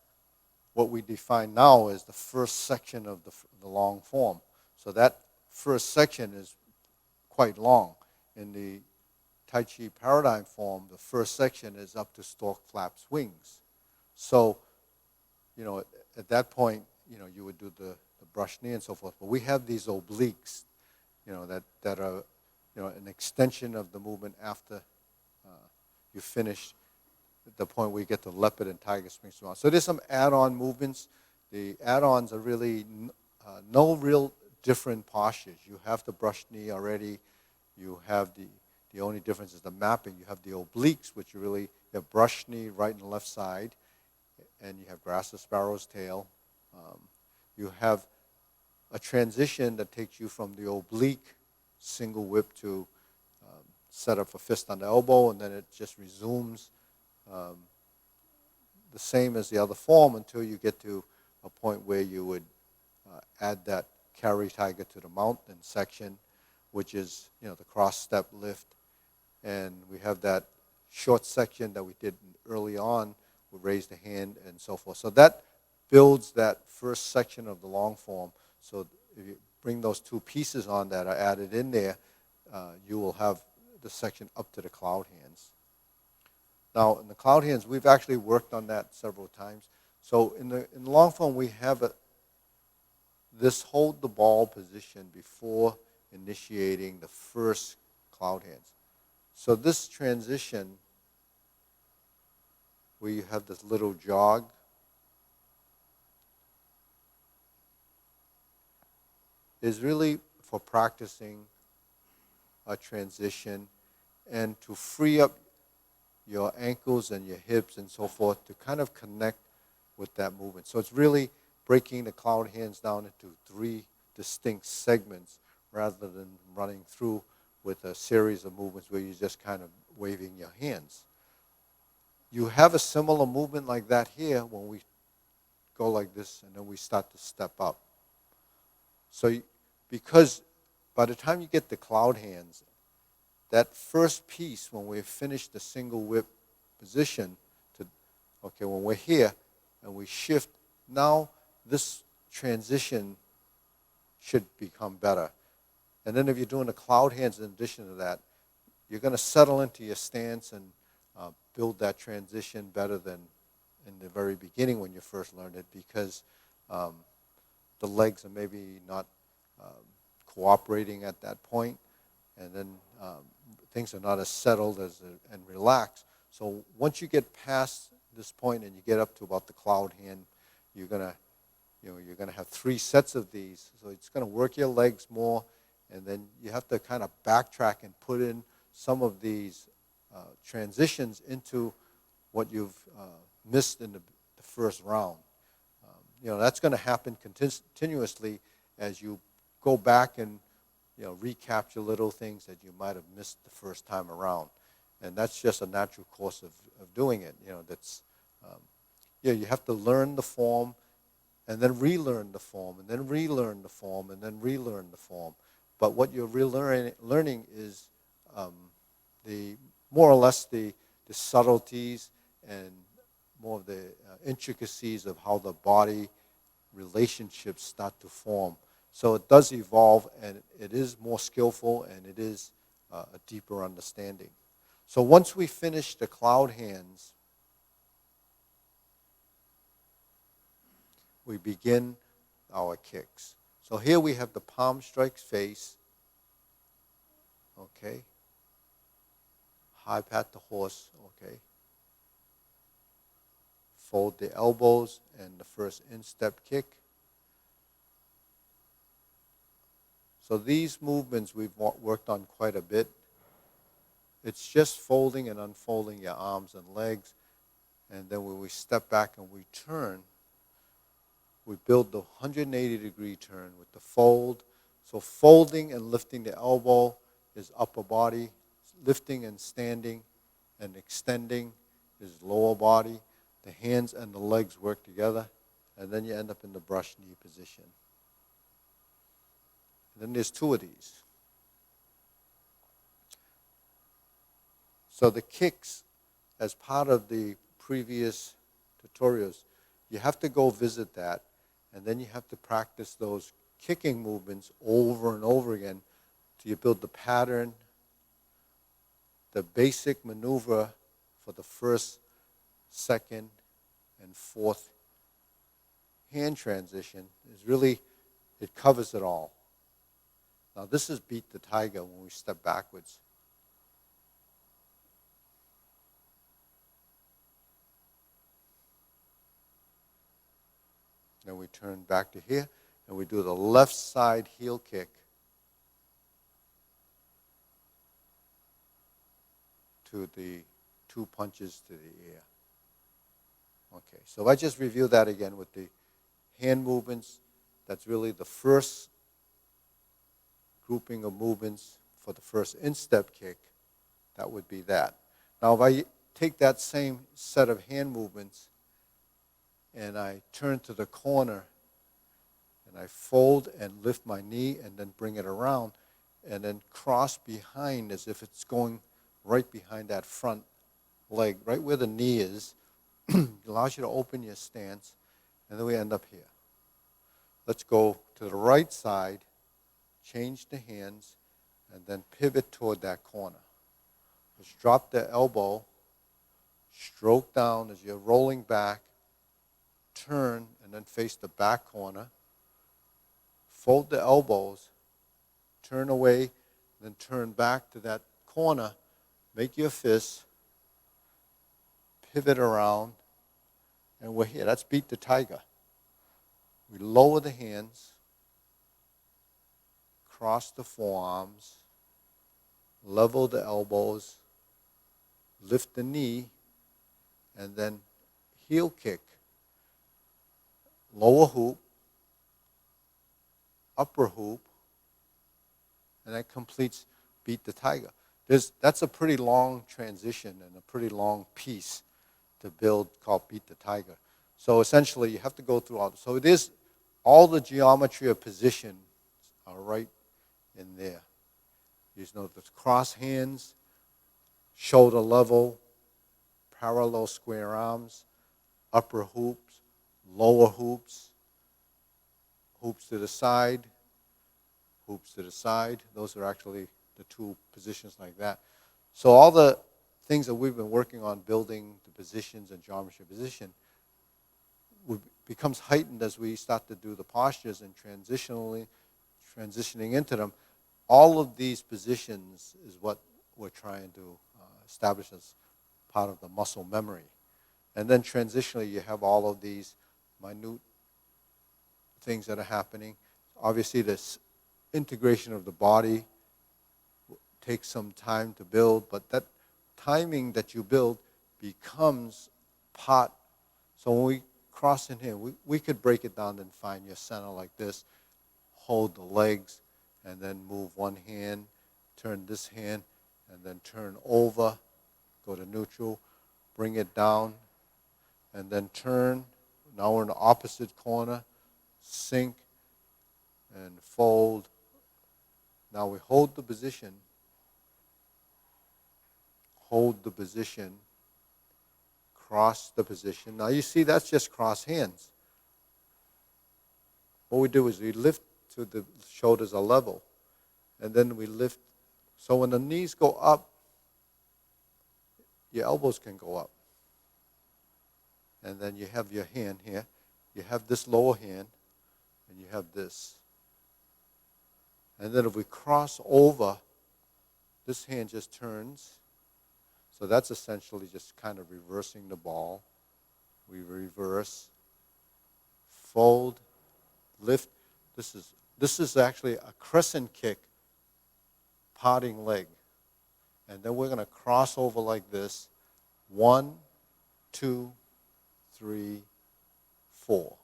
what we define now as the first section of the long form. So that first section is quite long. In the Tai Chi Paradigm form, the first section is up to stork flaps wings. So, at that point, you would do the brush knee and so forth. But we have these obliques, that are, an extension of the movement after you finish at the point where you get to leopard and tiger spring swan. So there's some add-on movements. The add-ons are really no real different postures. You have the brush knee already. You have the only difference is the mapping. You have the obliques, which you have brush knee right and left side, and you have grasp the sparrow's tail. You have a transition that takes you from the oblique single whip to set up a fist on the elbow, and then it just resumes the same as the other form until you get to a point where you would add that carry tiger to the mountain section, which is the cross step lift, and we have that short section that we did early on. We raise the hand and so forth. So that builds that first section of the long form. So if you bring those two pieces on that are added in there, you will have the section up to the cloud hands. Now, in the cloud hands, we've actually worked on that several times. So in the long form, we have this hold the ball position before initiating the first cloud hands. So this transition, where you have this little jog, is really for practicing a transition and to free up your ankles and your hips and so forth to kind of connect with that movement. So it's really breaking the cloud hands down into three distinct segments rather than running through with a series of movements where you're just kind of waving your hands. You have a similar movement like that here when we go like this and then we start to step up. So because by the time you get the cloud hands, that first piece when we finish the single whip position, when we're here and we shift, now this transition should become better. And then if you're doing the cloud hands in addition to that, you're going to settle into your stance and build that transition better than in the very beginning when you first learned it, because the legs are maybe not cooperating at that point, and then things are not as settled and relaxed. So once you get past this point and you get up to about the cloud hand, you're gonna have three sets of these. So it's gonna work your legs more, and then you have to kind of backtrack and put in some of these transitions into what you've missed in the first round. That's going to happen continuously as you go back and recapture little things that you might have missed the first time around, and that's just a natural course of doing it. You have to learn the form, and then relearn the form, and then relearn the form, and then relearn the form. But what you're learning is the more or less the subtleties and more of the intricacies of how the body relationships start to form. So it does evolve, and it is more skillful, and it is a deeper understanding. So once we finish the cloud hands, we begin our kicks. So here we have the palm strikes face, okay? High pat the horse, okay? Fold the elbows and the first instep kick. So these movements we've worked on quite a bit. It's just folding and unfolding your arms and legs. And then when we step back and we turn, we build the 180-degree turn with the fold. So folding and lifting the elbow is upper body. Lifting and standing and extending is lower body. The hands and the legs work together. And then you end up in the brush knee position. And then there's two of these. So the kicks, as part of the previous tutorials, you have to go visit that, and then you have to practice those kicking movements over and over again till you build the pattern. The basic maneuver for the first, second, and fourth hand transition is really, it covers it all. Now this is beat the tiger when we step backwards. Then we turn back to here, and we do the left side heel kick to the two punches to the ear. Okay, so I just review that again with the hand movements. That's really the first grouping of movements for the first instep kick. That would be that. Now if I take that same set of hand movements and I turn to the corner and I fold and lift my knee and then bring it around and then cross behind as if it's going right behind that front leg, right where the knee is. It allows you to open your stance, and then we end up here. Let's go to the right side, change the hands, and then pivot toward that corner. Let's drop the elbow, stroke down as you're rolling back, turn, and then face the back corner. Fold the elbows, turn away, then turn back to that corner. Make your fist, pivot around, and we're here. That's beat the tiger. We lower the hands, cross the forearms, level the elbows, lift the knee, and then heel kick. Lower hoop, upper hoop, and that completes beat the tiger. That's a pretty long transition and a pretty long piece to build called beat the tiger. So essentially you have to go through all. So it is all the geometry of position are right in there. You just know the cross hands, shoulder level, parallel square arms, upper hoops, lower hoops, hoops to the side, hoops to the side. Those are actually the two positions like that. So all the things that we've been working on building the positions and geometry of position becomes heightened as we start to do the postures and transitioning into them. All of these positions is what we're trying to establish as part of the muscle memory. And then transitionally, you have all of these minute things that are happening. Obviously, this integration of the body takes some time to build, but that timing that you build becomes part. So when we cross in here, we could break it down and find your center like this, hold the legs, and then move one hand, turn this hand, and then turn over, go to neutral, bring it down, and then turn. Now we're in the opposite corner, sink, and fold. Now we hold the position, cross the position. Now you see that's just cross hands. What we do is we lift to the shoulders are level, and then we lift. So when the knees go up, your elbows can go up. And then you have your hand here. You have this lower hand, and you have this. And then if we cross over, this hand just turns. So that's essentially just kind of reversing the ball. We reverse, fold, lift. This is actually a crescent kick, parting leg. And then we're going to cross over like this. 1, 2, 3, 4.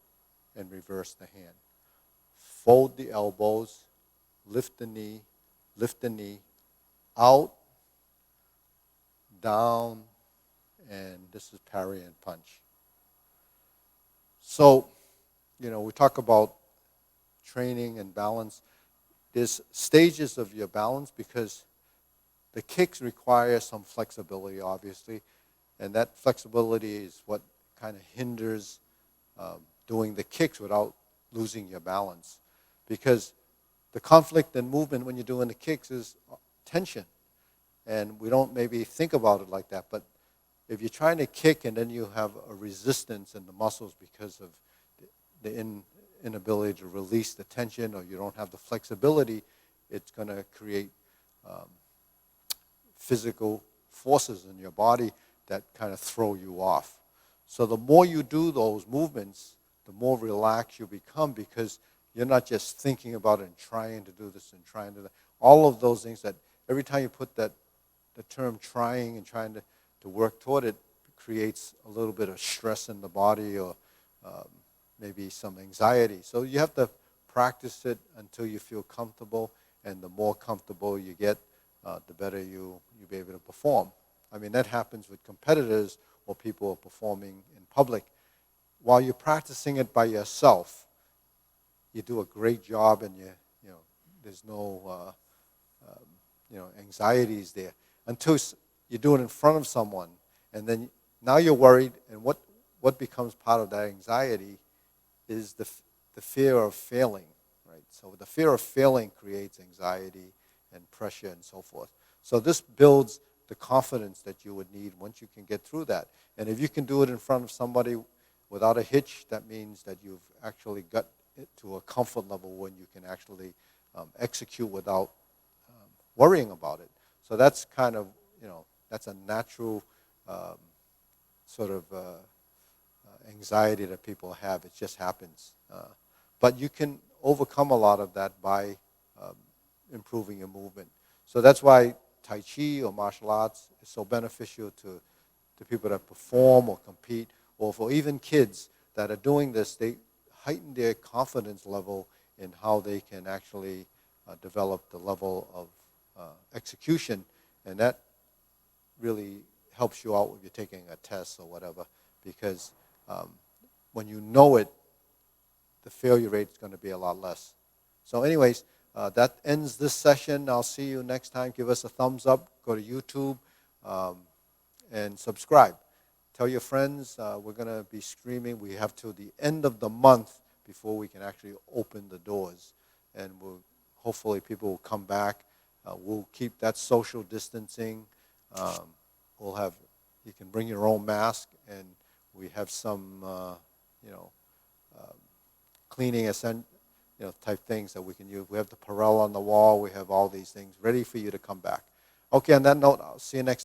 And reverse the hand. Fold the elbows, lift the knee, out, down, and this is parry and punch. So, we talk about training and balance. There's stages of your balance because the kicks require some flexibility, obviously, and that flexibility is what kind of hinders doing the kicks without losing your balance. Because the conflict and movement when you're doing the kicks is tension, and we don't maybe think about it like that, but if you're trying to kick and then you have a resistance in the muscles because of the inability to release the tension, or you don't have the flexibility, it's going to create physical forces in your body that kind of throw you off. So the more you do those movements, the more relaxed you become, because you're not just thinking about it and trying to do this and trying to do that. All of those things that every time you put the term trying and trying to work toward it, creates a little bit of stress in the body, or maybe some anxiety. So you have to practice it until you feel comfortable, and the more comfortable you get, the better you'll be able to perform. I mean, that happens with competitors or people who are performing in public. While you're practicing it by yourself, you do a great job, and there's no anxieties there, until you do it in front of someone, and then now you're worried, and what becomes part of that anxiety is the fear of failing, right? So the fear of failing creates anxiety and pressure and so forth. So this builds the confidence that you would need once you can get through that. And if you can do it in front of somebody without a hitch, that means that you've actually got it to a comfort level when you can actually execute without worrying about it. So that's kind of, that's a natural sort of anxiety that people have. It just happens. But you can overcome a lot of that by improving your movement. So that's why Tai Chi or martial arts is so beneficial to people that perform or compete, or for even kids that are doing this. They heighten their confidence level in how they can actually develop the level of execution, and that really helps you out when you're taking a test or whatever, because when you know it, the failure rate is going to be a lot less. So anyways, that ends this session. I'll see you next time. Give us a thumbs up. Go to YouTube and subscribe. Tell your friends. We're going to be streaming. We have till the end of the month before we can actually open the doors. And hopefully people will come back. We'll keep that social distancing. You can bring your own mask, and we have some, cleaning type things that we can use. We have the Perel on the wall. We have all these things ready for you to come back. Okay, on that note, I'll see you next time.